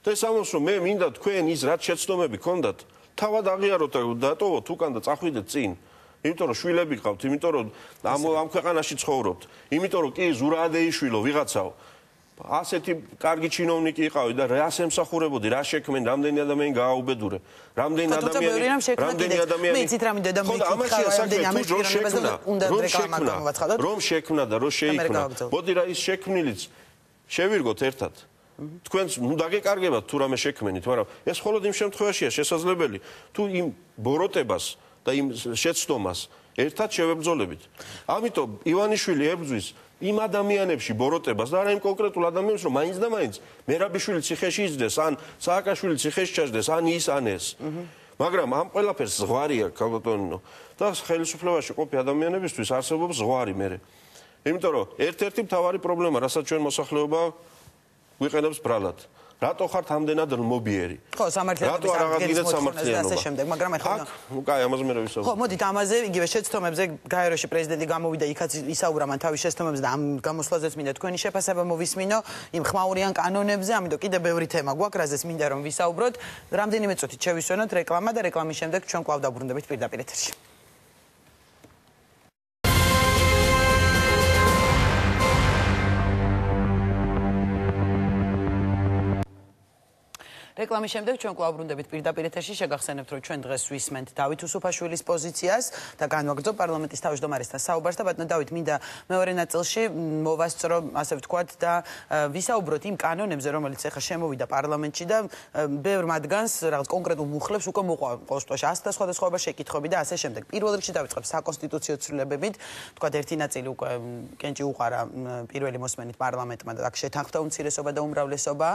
B: და ეს ამბობს, რომ მე მინდა თქვენ ის რაც შეცდომები გქონდათ, თავად აღიაროთ და დატოვოთ უკან და წახვიდეთ წინ. იმიტომ რომ შვილები გყავთ, იმიტომ რომ ამ ქვეყანაში ცხოვრობთ, იმიტომ რომ კი ზურაადეიშვილო ვიღაცაო ასეთი კარგი ჩინოვნიკი იყავი და რას ემსახურებოდი, რა შექმენ, რამდენი ადამიანი გააუბედურე, რამდენი ადამიანი
A: მეცით რამე და
B: რომ შექმნა და რომ შეიქმნა. მოდი რა ის შექმნილიც შევირგოთ ერთად. თქვენს ნუ დაგეკარგებათ თუ რამე შექმენით, მაგრამ ეს მხოლოდ იმ შემთხვევაშია შესაძლებელი, თუ იმ ბოროტებას და იმ შეცდომას ერთად შევებრძოლებით. ამიტომ ივანიშვილი ებრძვის იმ ადამიანებში ბოროტებას და არა იმ კონკრეტულ ადამიანებს, რომ მაინც და მაინც მერაბიშვილი ციხეში იძდეს, ან სააკაშვილი ციხეში ჩაჯდეს, ან ის, ან ეს. მაგრამ ამ ყველაფერს ზღვარი აქვს, ქალბატონო, და ხელისუფლებაში ყოფი ადამიანებისთვის არსებობს ზღვარი მერე. იმიტომ რომ ერთ-ერთი მთავარი პრობლემა, რასაც ჩვენ მოსახლეობა გვიყენებს ბრალად. რატო ხართ ამდენად ლმობიერი?
A: ხო, სამართლებრივი აღდგენის მოთხოვნაზე და ასე შემდეგ, მაგრამ ეხლა
B: კაი, ამაზე მე რა ვისაუბრებ.
A: ხო, მოდით ამაზე, იგივე შეცდომებზე გაეროში პრეზიდენტი გამოვიდა, იქაც ისაუბრა მან თავის შეცდომებზე და ამ გამოსვლაზეც მინდა თქვენი შეფასება მოვისმინო იმ ხმაურიან კანონებზე, ამიტომ კიდე ბევრი თემა გვაქვს, რაზეც მინდა რომ ვისაუბროთ. რამდენიმე წუთით შევისვენოთ რეკლამა და რეკლამის შემდეგ ჩვენ კვლავ დაბრუნდებით პირდაპირ ეთერში. რეკლამის შემდეგ ჩვენ კვლავ ბრუნდებით პირდაპირ ეთერში. შეგახსენებთ, რომ ჩვენ დღეს ვისმენთ დავით უსუფაშვილის პოზიციას და განვაგრძობ პარლამენტის თავმჯდომარესთან საუბარს და ბატონო დავით, მინდა მეორე ნაწილში მოვასწრო, ასე ვთქვათ, და ვისაუბროთ იმ კანონებზე, რომელიც ახლა შემოვიდა პარლამენტში და ბევრ მათგანს რაღაც კონკრეტულ მუხლებს უკვე მოყვა კონსტიტუციაში 100 და სხვადასხვა შეკითხვები და ასე შემდეგ. პირველ რიგში დავიწყებ საკონსტიტუციო ცვლილებებით. ვთქვათ, ერთი ნაწილი უკვე კენჭი უყარა პირველი მოსმენით პარლამენტმა და აქ შეთანხმდა უმცირესობა და უმრავლესობა,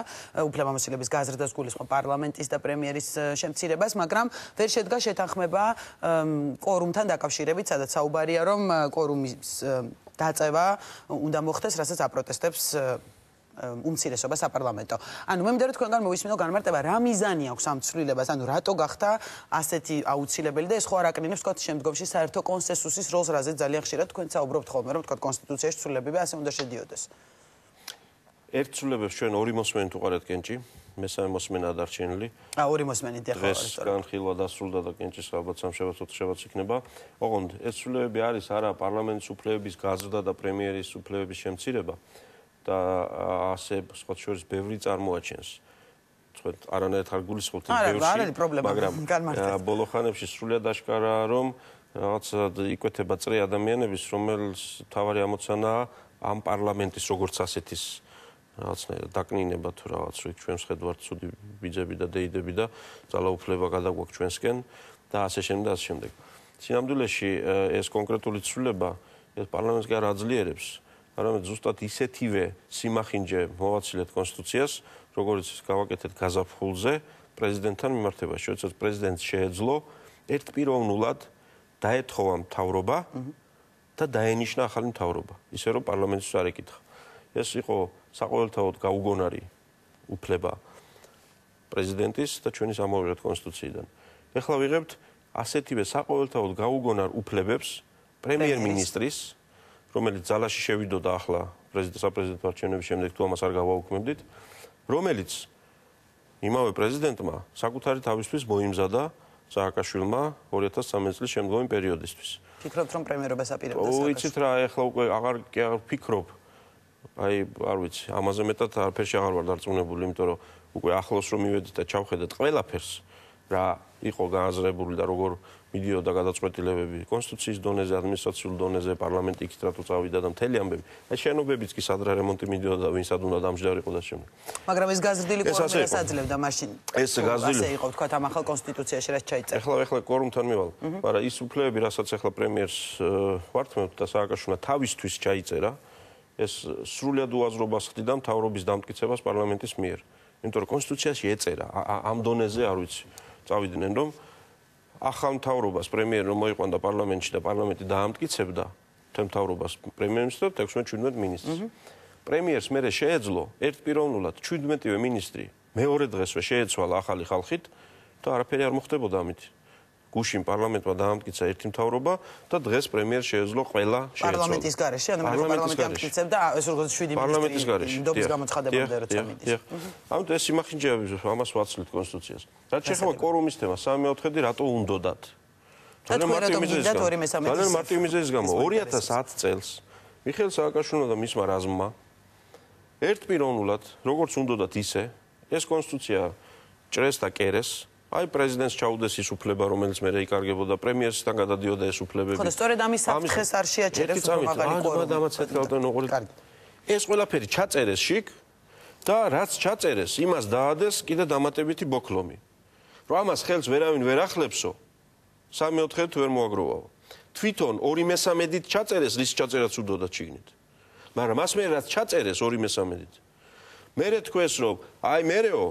A: უფლებამოსილების გაზრდას პარლამენტის და პრემიერის შემცირებას, მაგრამ ვერ შედგა შეთანხმება კვორუმთან დაკავშირებით, სადაც საუბარია, რომ კვორუმის დაწევა უნდა მოხდეს, რასაც აპროტესტებს უმცირესობა საპარლამენტო. ანუ მე მინდა თქვენგან მოვისმინო განმარტება, რა მიზანი აქვს ამ ცვლილებას, ანუ რატო გახდა ასეთი აუცილებელი და ეს ხო არ აკნინებს თქვათ შემდგომში საერთო კონსენსუსის როლს, რაზეც ძალიან ხშირად თქვენ საუბრობთ ხოლმე, რომ თქვათ კონსტიტუციაში ცვლილებები ასე უნდა შედიოდეს.
B: ერთ ცვლილებებს ჩვენ ორი მოსმენით უყარეთ კენჭი. მესამე მოსმენა დარჩენილი.
A: ორი მოსმენით ახლა
B: ეს განხილვა დასრულდა და კენჭის ალბათ სამშაბათს იქნება. ოღონდ ეს ცვლილებები არის არა პარლამენტის უფლებების გაზრდა და პრემიერის უფლებების შემცირება და ასე სხვა შორის ბევრი წარმოაჩენს. თქვენ არანაირად არ გულისხმობთ ბევრში, მაგრამ ბოლო ხანებში სრულიად აშკარაა, რომ რაღაცა იკვეთება წრე ადამიანების, რომელს თავარი ამოცანაა ამ პარლამენტის როგორც ასეთის რაღაცნაირად დაკნინება თუ რაღაც რო ჩვენს ხედვართ ცუდი ბიძები და დეიდები და ძალაუფლება გადაგვაქვს ჩვენსკენ და ასე შემდეგ და ასე შემდეგ. სინამდვილეში ეს კონკრეტული ცვლილება ეს პარლამენტს კი არ აძლიერებს, არამედ ზუსტად ისეთივე სიმახინჯე მოვაცილეთ კონსტიტუციას, როგორც გავაკეთეთ გაზაფხულზე პრეზიდენტთან მიმართებაში, როდესაც პრეზიდენტს შეეძლო ერთპიროვნულად დაეთხოვა მთავრობა და დაენიშნა ახალი მთავრობა, ისე რომ პარლამენტს არ ეკითხა. ეს იყო საყოველთაოდ გაუგონარი უფლება პრეზიდენტის და ჩვენი სამოღვაწეო კონსტიტუციიდან. ეხლა ვიღებთ ასეთივე საყოველთაოდ გაუგონარ უფლებებს პრემიერ-მინისტრის, რომელიც ძალაში შევიდოდა ახლა საპრეზიდენტო არჩევნების შემდეგ თუ ამას არ გავაუქმებდით, რომელიც იმავე პრეზიდენტმა საკუთარი თავისთვის მოიმზადა სააკაშვილმა 2013 წლის შემდგომი პერიოდისთვის.
A: ფიქრობთ რომ პრემიერობას აპირებდა
B: სააკაშვილს? ვიცით რა, ეხლა უკვე აღარ ფიქრობ. აი, არ ვიცი, ამაზე მეტად არაფერში აღარ ვარ დარწმუნებული, იმიტომ რომ უკვე ახლოს რომ მივედით და ჩავხედეთ ყველაფერს, რა იყო გააზრებული და როგორ მიდიოდა გადაწყვეტილებები კონსტიტუციის დონეზე, ადმინისტრაციულ დონეზე, პარლამენტი იქით რატო წავიდა და მთელი ამბები. აი შენობებიც კი სადღა რემონტი მიდიოდა და ვინსად უნდა დამჯდარიყო და შემდეგ.
A: მაგრამ ეს გაზრდილი კვორუმი აძლევდა მაშინ.
B: ეს გაზრდილი
A: ასე იყო თქვა ამ ახალ კონსტიტუციაში რაც ჩაიწერა.
B: ეხლა კვორუმთან მივალ, მაგრამ ის უფლებები, რასაც ეხლა პრემიერს ვართმევთ და სააკაშვილმა თავისთვის ჩაიწერა, ეს სრულად უაზრობას ხდიდა მთავრობის დამტკიცებას პარლამენტის მიერ. იმიტომ რომ კონსტიტუციაში ეწერა ამ დონეზე არ ვიცი. წავიდნენ რომ ახალ მთავრობას პრემიერ რომ მოიყვანდა პარლამენტში და პარლამენტი დაამტკიცებდა თემ მთავრობას პრემიერ-მინისტრს და 16-17 მინისტრს. პრემიერს მერე შეეძლო ერთპიროვნულად 17-ვე მინისტრი მეორე დღესვე შეეცვალა ახალი ხალხით და არაფერი არ მოხდებოდა ამით. გუშინ პარლამენტმა დაამტკიცა ერთი მთავრობა და დღეს პრემიერს შეეძლო ყველა შეეცვალა. პარლამენტის
A: გარეშე, ანუ პარლამენტი ამტკიცებდა ეს როგორც 7 მინისტრი ნდობის გამოცხადებამდე როცა მიდის.
B: ამიტომ ეს იმახინჯეები ამას ვაცლით კონსტიტუციას. რაც შეეხება კვორუმის თემას 3/4 რატო უნდოდათ?
A: ძალიან
B: მარტივი მიზეზის გამო 2010 წელს მიხეილ სააკაშვილმა და მისმა რაზმმა ერთპიროვნულად როგორც უნდოდათ ისე ეს კონსტიტუცია ჭრეს და კერეს აი პრეზიდენტს ჩაუდეს ის უფლება რომელიც მე იკარგებოდა პრემიერსთან გადადიოდა ეს უფლებები.
A: ხო და სწორედ ამის საფრთხეს არ შეაჩერებს მაღალი კვორუმი.
B: ეს ყველაფერი ჩაწერეს შიგ და რაც ჩაწერეს იმას დაადეს კიდე დამატებითი ბოქლომი. რომ ამას ხელს ვერავინ ვერ ახლებსო 3/4 ვერ მოაგროვაო. თვითონ 2/3-ით ჩაწერეს რის ჩაწერაც უდოდა ჩიგნით. მაგრამ მას მე რაც ჩაწერეს 2/3-ით. მერე თქვეს რომ აი მერეო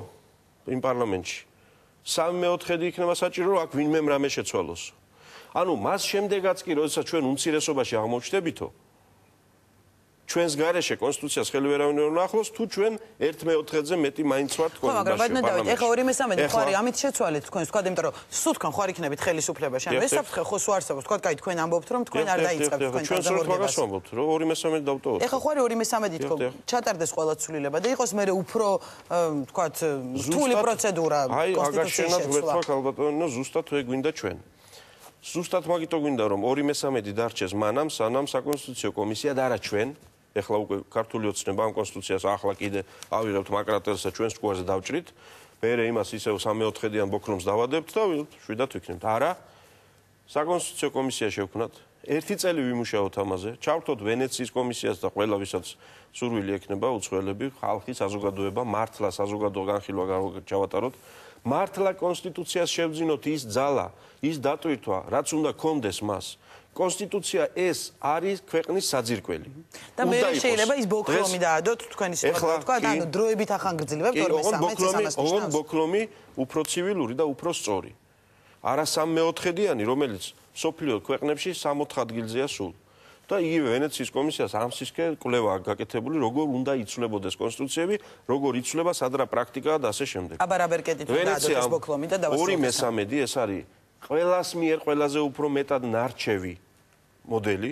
B: იმ პარლამენტში 3/4 იქნება საჭირო რომ აქ ვინმე რამე შეცვალოს. ანუ მას შემდეგაც კი როდესაც ჩვენ უმცირესობაში აღმოჩნდებითო ჩვენს გარეშე კონსტიტუციას ხელი ვერავინ ვერ ნახავს თუ ჩვენ 1/4-ზე მეტი მაინც ვართ
A: ხო მაგრამ ბატონო დავით ეხლა 2/3 ხარი ამით შეცვალეთ თქვენ თქვა იმიტომ რომ სულ თქვენ ხარ იქნებით ხელისუფლებაში ანუ ეს საფრთხე ხო სულ არსებობს თქვა კაი თქვენ ამბობთ რომ თქვენ არ დაიწყებთ თქვენ
B: თანამორგებას ამბობთ რომ 2/3 დავტოვოთ
A: ეხლა ხარი 2/3 თქო ჩატარდეს ყველა ცვლილება და იყოს მე უფრო თქვა რთული პროცედურა
B: კონსტიტუციის შეცვლა ალბათონო ზუსტად ვე გვინდა ჩვენ ზუსტად მაგითო გვინდა რომ 2/3 დარჩეს მანამ სანამ საკონსტიტუციო კომისია და არა ჩვენ ეხლა უკვე ქართული ოცნება ამ კონსტიტუციას ახლა კიდე ავიღებთ მაკრატელს და ჩვენს სკوارზე დავჭრით. მერე იმას ისევ 3/4-იან ბოქლომს დავადებთ და შვიდად ვიქნებთ. არა. საკონსტიტუციო კომისია შევქმნათ. 1 წელი ვიმუშაოთ ამაზე. ჩავთოთ ვენეციის კომისიას და ყველა ვისაც სურვილი ექნება უცხოელები, ხალხი, საზოგადოება, მართლა საზოგადო განხილვა ჩავატაროთ. მართლა კონსტიტუციას შევძინოთ ის ძალა, ის დატვირთვა, რაც უნდა კონდეს მას. კონსტიტუცია ეს არის ქვეყნის საძირკველი.
A: და მე შეიძლება ის ბოქლომი დაადოთ თქვენი სიტყვა თქვა და ანუ დროებით ახანგრძლივებთ 2/3-ს
B: ოღონ ბოქლომი უფრო ცივილური და უფრო სწორი. არა 3/4-იანი, რომელიც სოფლიო ქვეყნებში 64 ადგილზეა სულ. და იგივე ვენეციის კომისიას ამსისკე კვლევა გაკეთებული, როგორ უნდა იცვლებოდეს კონსტიტუციები, როგორ იცვლება სადრა პრაქტიკაა და ასე შემდეგ.
A: აბარაბერკეტით დაადოთ ეს ბოქლომი და დავასრულოთ.
B: 2/3 ეს არის ყველას მიერ ყველაზე უფრო მეტად ნარჩევი მოდელი,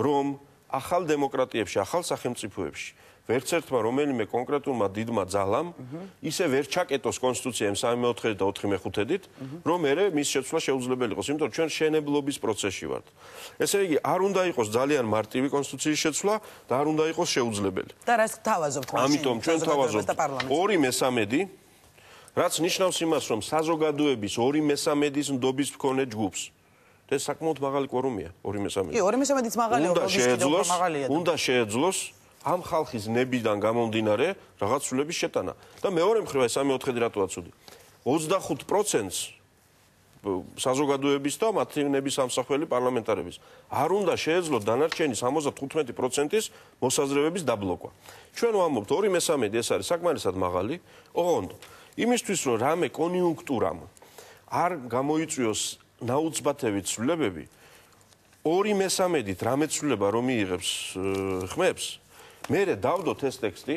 B: რომ ახალ დემოკრატიებში, ახალ სახელმწიფოებში ვერც ერთმა რომელიმე კონკრეტულმა დიდმა ძალამ ისე ვერ ჩაკეტოს კონსტიტუცია 3/4 და 4/5-ით, რომ მერე მის შეცვლა შეუძლებელი იყოს, იმიტომ რომ ჩვენ შენებლობის პროცესში ვართ. ესე იგი, არ უნდა იყოს ძალიან მარტივი კონსტიტუციის შეცვლა და არ უნდა იყოს შეუძლებელი.
A: და რას თავაზობთ მაშინ?
B: ამიტომ ჩვენ თავაზობთ 2/3, რაც ნიშნავს იმას, რომ საზოგადოების 2/3-ის ნდობის მქონე ჯგუფს ეს საკმაოდ მაღალი კვორუმია 2/3.
A: კი, 2/3-იც მაღალია,
B: უნდა შეეძლოს ამ ხალხის ნებიდან გამომდინარე რაღაც ცვლილების შეტანა. და მეორე მხრივ 3/4 რატოა ცუდი? 25%-ს საზოგადოების და მათი ნების ამსახველი პარლამენტარების არ უნდა შეეძლოთ დანარჩენი 75%-ის მოსაზრებების დაბლოკვა. ჩვენ ვამბობთ 2/3 ეს არის საკმარისად მაღალი, ოღონდ იმისთვის რომ რამე კონიუნქტურამ არ გამოიწვიოს ნაუცბათებით ცვლილებები 2/3-ით რამე ცვლილება რომ მიიღებს ხმებს მერე დავდოთ ეს ტექსტი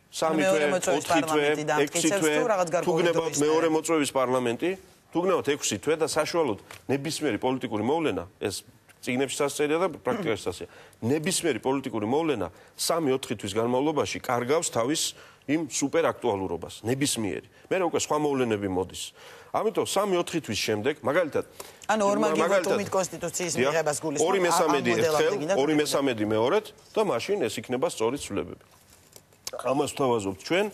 B: 3 თვე, 4 თვე, 6 თვე, თუ გნებავთ მეორე მოწვევის პარლამენტი, თუ გნებავთ 6 თვე და საშუალოდ ნებისმიერი პოლიტიკური მოვლენა, ეს წიგნებში სასწრია და პრაქტიკაში სასწრია. ნებისმიერი პოლიტიკური მოვლენა 3-4 თვის განმავლობაში კარგავს თავის იმ სუპერ აქტუალურობას, ნებისმიერი. მე უკვე სხვა მოვლენები მოდის. ამიტომ 3-4 თვის შემდეგ, მაგალითად,
A: ანუ ორმაგი ვოტუმით კონსტიტუციის მიღებას გულისხმობს
B: 2/3 მეორედ და მაშინ ეს იქნება სწორი ცვლილებები. ამას ვთავაზობთ ჩვენ,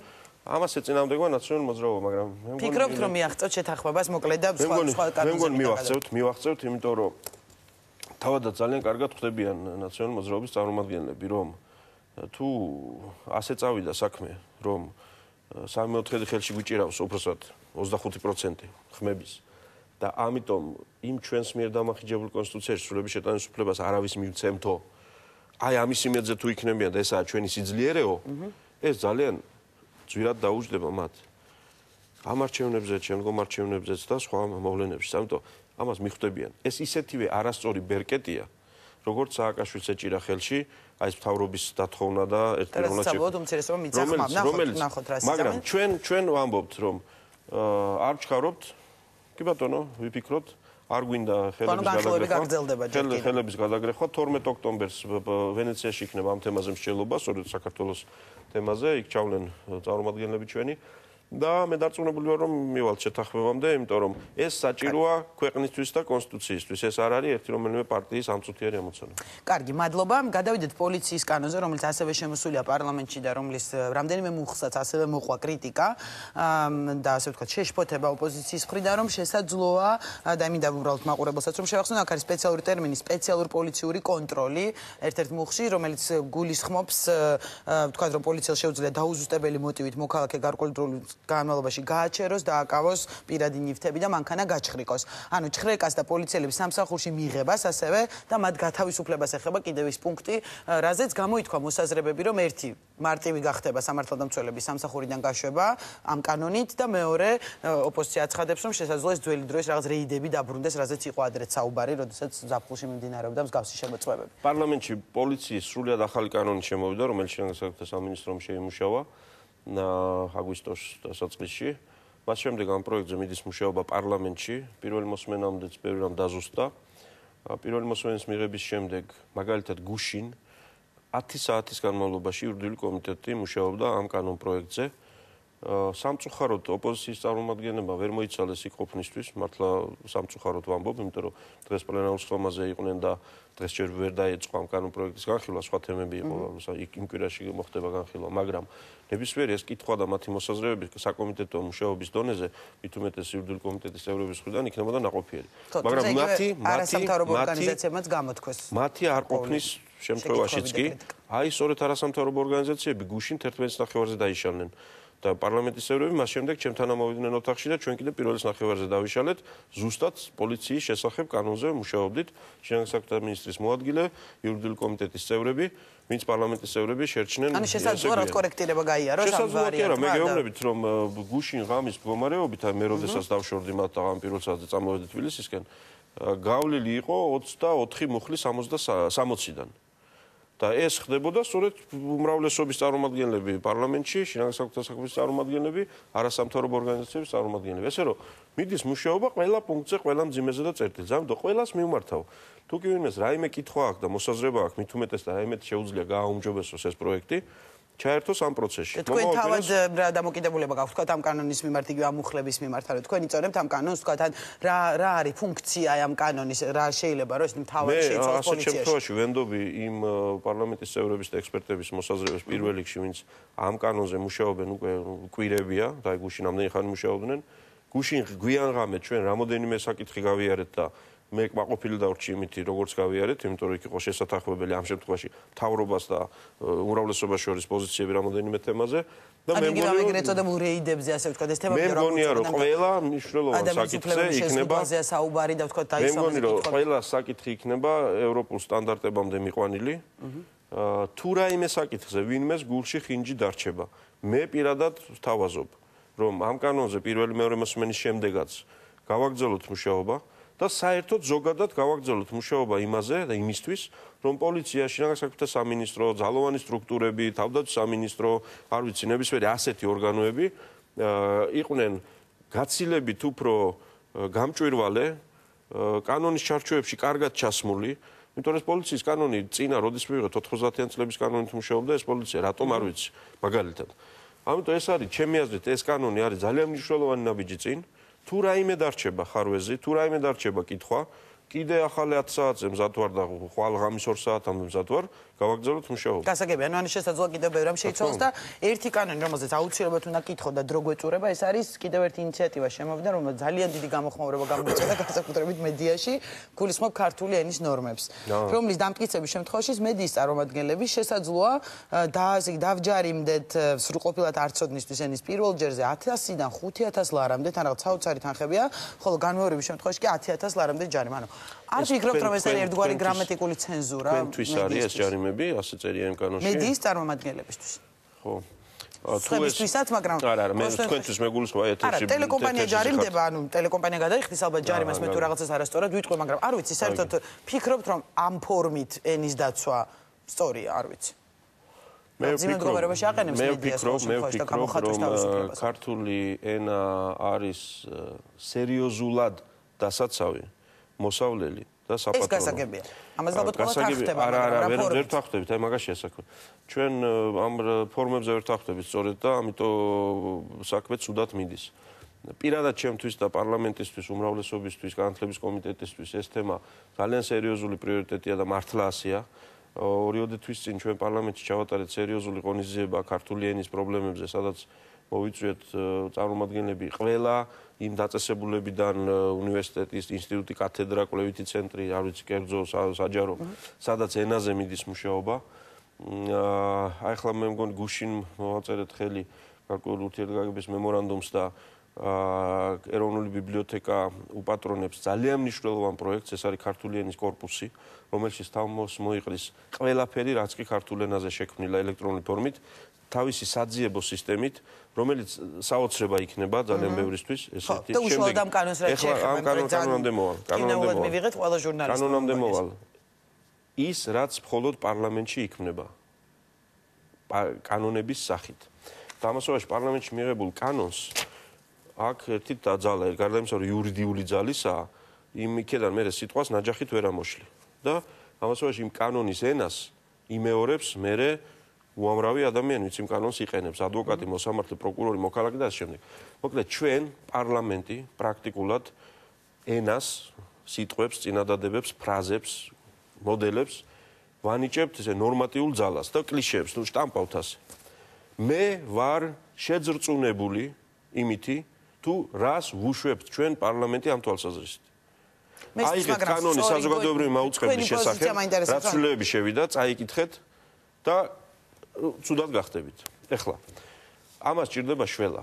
B: ამას ეწინააღმდეგება ნაციონალური მოძრაობა, მაგრამ მე
A: ფიქრობთ რომ მიაღწევთ შეთანხმებას მოკლედ და სხვა
B: კანონზე მივახცევთ, იმიტომ რომ თავადაც ძალიან კარგად ხვდებიან ნაციონალური მოძრაობის წარმომადგენლები, რომ თუ ასე წავიდა საქმე, რომ 3/4 ხელში გვიჭირავს უბრალოდ 25% ხმების და ამიტომ იმ ჩვენს მიერ დამახინჯებულ კონსტიტუციაში სრულების შეტანის უფლებას არავის მივცემთო. აი ამის იმედზე თუ იქნებიან და ესაა ჩვენი სიძლიერეო, ეს ძალიან ძვირად დაუჯდება მათ. ამ არჩევნებზე, შემდგომ არჩევნებზეც და სხვა მოვლენებში. ამიტომ ამას მიხვდებიან. ეს ისეთივე არასწორი ბერკეტია, როგორც სააკაშვილს ეჭირა ხელში, აი ეს მთავრობის დათხოვნა და მაგრამ ჩვენ ვამბობთ, რომ არ ვჩქარობთ, კი ბატონო, ვიფიქროთ, არ გვინდა ხელების გადაგრეხვა. 12 ოქტომბერს ვენეციაში იქნება ამ თემაზე მსჯელობა, სწორედ საქართველოს თემაზე, იქ ჩავლენ წარმომადგენლები ჩვენი. და მე დარწმუნებული ვარ, რომ მივალთ შეთანხმებამდე, იმიტომ რომ ეს საჭიროა ქვეყნისთვის და კონსტიტუციისთვის. ეს არ არის ერთი რომელიმე პარტიის ამწუთიერი ამოცანა.
A: კარგი, მადლობა. გადავიდეთ პოლიციის კანონზე, რომელიც ასევე შემოსულია პარლამენტში და რომლის რამდენიმე მუხსაც ასევე მოყვა კრიტიკა და ასე ვთქვათ, შეშფოთება ოპოზიციის მხრიდან, რომ შესაძლოა და მინდა უბრალოდ მაყურებელსაც რომ შევახსენო, აქ არის სპეციალური ტერმინი, სპეციალური პოლიციური კონტროლი, ერთ-ერთ მუხში, რომელიც გულისხმობს, ვთქვათ, რომ პოლიციას შეუძლია დაუზუსტებელი მოტივით მოქალაქე გარკვეული განმავლობაში გააჩეროს, დააკავოს პირადი ნივთები და მანქანა გაჩხრიკოს. ანუ ჩხრეკას და პოლიციელების სამსახურში მიღებას ასევე და მათ გათავისუფლებას ეხება კიდევ ის პუნქტი, რაზეც გამოითქვა მოსაზრებები, რომ ერთი მარტივი გახდება სამართალდამცველების სამსახურიდან გაშვება ამ კანონით და მეორე ოპოზიცია აცხადებს, რომ შესაძლოა ეს ძველი დროის რაღაც რეიდები დაბრუნდეს, რაზეც იყო ადრეც საუბარი, როდესაც ზაფხულში მიმდინარეობდა მსგავსი შემოწმებები.
B: პარლამენტში პოლიციის სრულიად ახალი კანონი შემოვიდა, რომელიც შინაგან სამინისტრომ შეიმუშავა აგვისტოს დასაწყისში. მას შემდეგ ამ პროექტზე მიდის მუშაობა პარლამენტში, პირველი მოსმენამდეც ბევრი რამ დაზუსტდა. პირველი მოსმენის მიღების შემდეგ, მაგალითად გუშინ 10 საათის განმავლობაში იურიდიული კომიტეტი მუშაობდა ამ კანონ პროექტზე. სამწუხაროდ ოპოზიციის წარმომადგენლებმა ვერ მოიცალეს იქ ყოფნისთვის, მართლა სამწუხაროდ ვამბობ, იმიტომ რომ დღეს პლენარულ სხდომაზე იყვნენ და დღეს ჯერ ვერ დაეწყო ამ კანონ პროექტის განხილვა, სხვა თემები იყო, იმ კვირაში მოხდება განხილვა, მაგრამ ნებისმიერი ეს კითხვა და მათი მოსაზრებები საკომიტეტო მუშაობის დონეზე, მით უმეტეს იურიდიული კომიტეტის წევრების მხრიდან იქნებოდა ნაყოფიერი.
A: მაგრამ არასამთავრობო ორგანიზაციებმაც გამოთქვეს.
B: მათი არ ყოფნის შემთხვევაშიც კი, აი სწორედ არასამთავრობო ორგანიზაციები გუშინ 11-ის ნახევარზე დაიშალნენ. და პარლამენტის წევრები მას შემდეგ ჩემთან ამოვიდნენ ოთახში და ჩვენ კიდე პირველის ნახევარზე დავიშალეთ ზუსტად პოლიციის შესახებ კანონზე მუშაობდით შინაგან საქმეთა მინისტრის მოადგილე იურიდიული კომიტეტის წევრები ვინც პარლამენტის წევრები შერჩნენ
A: ანუ შესაძლოა რა კორექტირება გაიაროს ამ
B: ვარიანტზე მე გეუბნებით რომ გუშინ ღამის მდგომარეობით მე როდესაც დავშორდი მათ და ამ პირველ საათზე წამოვედი თბილისისკენ გავლილი იყო 24 მუხლი 60-დან და ეს ხდებოდა სწორედ უმრავლესობის წარმომადგენლები პარლამენტში, შინაგან საქმეთა საქმის წარმომადგენლები, არასამთავრობო ორგანიზაციების წარმომადგენლები. ესე რომ მიდის მუშაობა ყველა პუნქტზე, ყველა მძიმეზე და წერტილზე. ამიტომ ყველას მივმართავ. თუ კი ვინმეს რაიმე კითხვა აქვს და მოსაზრება აქვს, მით უმეტეს და რაიმე შეუძლია გააუმჯობესოს ეს პროექტი, ჩაერთოს ამ პროცესში.
A: თქვენ თავად რა დამოკიდებულება გაქვთ, თქვათ ამ კანონის მიმართ, იგივე ამ მუხლების მიმართ, რომ თქვენ იწონებთ ამ კანონს, თქვათ რა არის ფუნქცია ამ კანონის, რა შეიძლება რომ ეს თავად შეიცვალოს პოლიციაში.
B: მე ასეთ შემთხვევაში ვენდობი იმ პარლამენტის წევრების და ექსპერტების მოსაზრებას პირველ რიგში, ვინც ამ კანონზე მუშაობენ უკვე კვირებია და აი გუშინ ამდენი ხანი მუშაობდნენ. გუშინ გვიანღამეთ ჩვენ რამოდენიმე საკითხი გავიარეთ და მე მაყოფილი დავრჩი იმით, როგორც გავიარეთ, იმიტომ რომ იქ იყო შესათანხმებელი ამ შემთხვევაში მთავრობას და უმრავლესობას შორის პოზიციები რამოდენიმე თემაზე და
A: მე მგონია რომ ეგრეთ წოდებულ რეიდებზე ასე ვთქვათ ეს თემები
B: მე მგონია რომ ყველა მნიშვნელოვანი საკითხზე იქნება
A: საუბარი და ვთქვათ
B: მე მგონია რომ ყველა საკითხი იქნება ევროპულ სტანდარტებამდე მიყვანილი თუ რაიმე საკითხზე ვინმეს გულში ხინჯი დარჩება მე პირადად ვთავაზობ რომ ამ კანონზე პირველი მეორე მოსმენის შემდეგაც გავაგრძელოთ მუშაობა და საერთოდ ზოგადად გავაგრძელოთ მუშაობა იმაზე და იმისთვის, რომ პოლიციაში, შინაგან საქმეთა სამინისტრო, ძალოვანი სტრუქტურები, თავდაცვის სამინისტრო, არ ვიცი, ნებისმიერი ასეთი ორგანოები იყვნენ გაცილებით უფრო გამჭვირვალე, კანონის ჩარჩოებში კარგად ჩასმული, იმიტომ რომ პოლიციის კანონი წინა როდის მივიღეთ 90-იან წლების კანონით მუშაობდა ეს პოლიცია, რატომ არ ვიცი, მაგალითად. ამიტომ ეს არის ჩემი აზრით ეს კანონი არის ძალიან მნიშვნელოვანი ნაბიჯი წინ. თუ რაიმე დარჩება ხარვეზი, თუ რაიმე დარჩება კითხვა, კიდე ახალი 10 საათზე მზად ვარ და ხვალ ღამის 2 საათამდე მზად ვარ, გავაგრძელოთ მუშაობა.
A: გასაგებია, ანუ შესაძლოა კიდევ ბევრი რამ შეიცვალოს და ერთი კანონი, რომელზეც აუცილებლად უნდა კითხო და დრო გვეწურება, ეს არის კიდევ ერთი ინიციატივა შემოვიდა, რომელიც ძალიან დიდი გამოხმაურება გამოიწვია განსაკუთრებით მედიაში, გულისხმობ ქართული ენის ნორმებს, რომლის დამტკიცების შემთხვევაში მედიის წარმომადგენლები შესაძლოა დავჯარიმდეთ სრულყოფილად არცოდნისთვის ენის პირველ ჯერზე 1000-დან 5000 ლარამდე, თან რაღაც საოცარი თანხებია, ხოლო განმეორების შემთხვევაში კი 10000 ლარამდე ჯარიმა. ანუ არ ვფიქრობთ, რომ ეს არის ერთგვარი გრამატიკული ცენზურა?
B: თქვენთვის არის ეს ჯარიმები, ასე წერია იმ კანონში?
A: მედიის წარმომადგენლებისთვის.
B: ხო.
A: სხვებისთვისაც, მაგრამ
B: არა, მე თქვენთვის მეგულისხმობ ეთერში.
A: არა, ტელეკომპანია ჯარიმდება, ანუ ტელეკომპანია გადაიხდის ალბათ ჯარიმას, მე თუ რაღაცას არასწორად ვიტყვი, მაგრამ არ ვიცი, საერთოდ ფიქრობთ, რომ ამ ფორმით ენის დაცვა სწორია, არ ვიცი.
B: მე ვფიქრობ, რომ ქართული ენა არის სერიოზულად დასაცავი მოსავლელი და საპატრონო.
A: ეს გასაგებია. ამას ალბათ ყველა თანხდება,
B: არა, ვერ თანხდებით, აი მაგაშია საქმე. ჩვენ ამ ფორმებზე ვერ თანხდებით სწორედ და ამიტომ საქმე ცუდად მიდის. პირადად ჩემთვის და პარლამენტისთვის, უმრავლესობისთვის, განათლების კომიტეტისთვის ეს თემა ძალიან სერიოზული პრიორიტეტია და მართლა ასეა. 2 თვის წინ ჩვენ პარლამენტში ჩავატარეთ სერიოზული ღონისძიება ქართული ენის პრობლემებზე, სადაც მოვიწვიეთ წარმომადგენლები ყველა იმ დაწესებულებიდან უნივერსიტეტის, ინსტიტუტი, კათედრა, კვლევითი ცენტრი, არ ვიცი, კერძო, საჯარო, სადაც ენაზე მიდის მუშაობა. აი ახლა მე მგონი გუშინ მოვაწერეთ ხელი გარკვეული ურთიერთგაგების მემორანდუმს და ეროვნული ბიბლიოთეკა უპატრონებს ძალიან მნიშვნელოვან პროექტს, ეს არის ქართული ენის კორპუსი, რომელშიც თავს მოიყრის ყველაფერი, რაც კი ქართულ ენაზე შექმნილა ელექტრონული ფორმით, თავისი საძიებო სისტემით, რომელიც საოცრება იქნება ძალიან ბევრისთვის, ესეთი.
A: და უშუალოდ ამ კანონს რაც შეეხება,
B: კანონამდე მოვალ.
A: კანონამდე მივიღეთ ყველა ჟურნალისტი.
B: კანონამდე მოვალ. ის რაც მხოლოდ პარლამენტში იქმნება. კანონების სახით. და ამასობაში პარლამენტში მიღებულ კანონს აქ ერთი ძალა, გარდა იმისა, რომ იურიდიული ძალისაა, იმიქედან მე სიტყვას ნაჯახით ვერ ამოშლი. და ამასობაში იმ კანონის ენას იმეორებს მე უამრავი ადამიანი, ვინც იმ კანონს იყენებს, ადვოკატი, მოსამართლე, პროკურორი, მოქალაქე და ასე შემდეგ. მოკლედ, ჩვენ პარლამენტი პრაქტიკულად ენას, სიტყვებს, წინადადებებს, ფრაზებს, მოდელებს ვანიჭებთ ესე ნორმატიულ ძალას და კლიშეებს, ნუ შტამპავთ ასე. მე ვარ შეძრწუნებული იმითი, თუ რას ვუშვებთ ჩვენ პარლამენტი ამ თვალსაზრისით. აი ეს კანონი საზოგადოებრივი მაუწყებლის შესახებ, რაც ცვლილებები შევიდა, წაიკითხეთ და ცუდად გახდებით. ეხლა ამას ჭირდება შველა.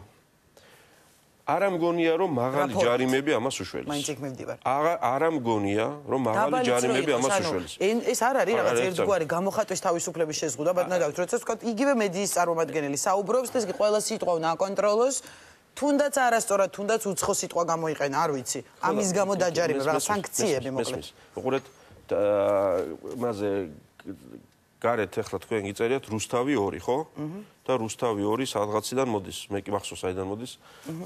B: არა მგონია რომ მაღალი ჯარიმები ამას უშველის.
A: მაინც იქ მივდივარ.
B: არა მგონია რომ მაღალი ჯარიმები ამას უშველის.
A: ეს არ არის რაღაც ერთგვარი გამოხატვის თავისუფლების შეზღუდვა, ბატონო, როცა თქვა იგივე მედიის წარმომადგენელი საუბრობს და ეს კი ყველა სიტყვა უნდა აკონტროლოს. თუნდაც არასწორად, თუნდაც უცხო სიტყვა გამოიყენა, არ ვიცი. ამის გამო დაჯარიმება, რაღაც სანქციები მოკლედ. უყურეთ,
B: მასე გარეთ ახლა თქვენ გიწერიათ რუსთავი 2, ხო? და რუსთავი 2 სადღაციდან მოდის, მე კი მახსოვს საიდან მოდის.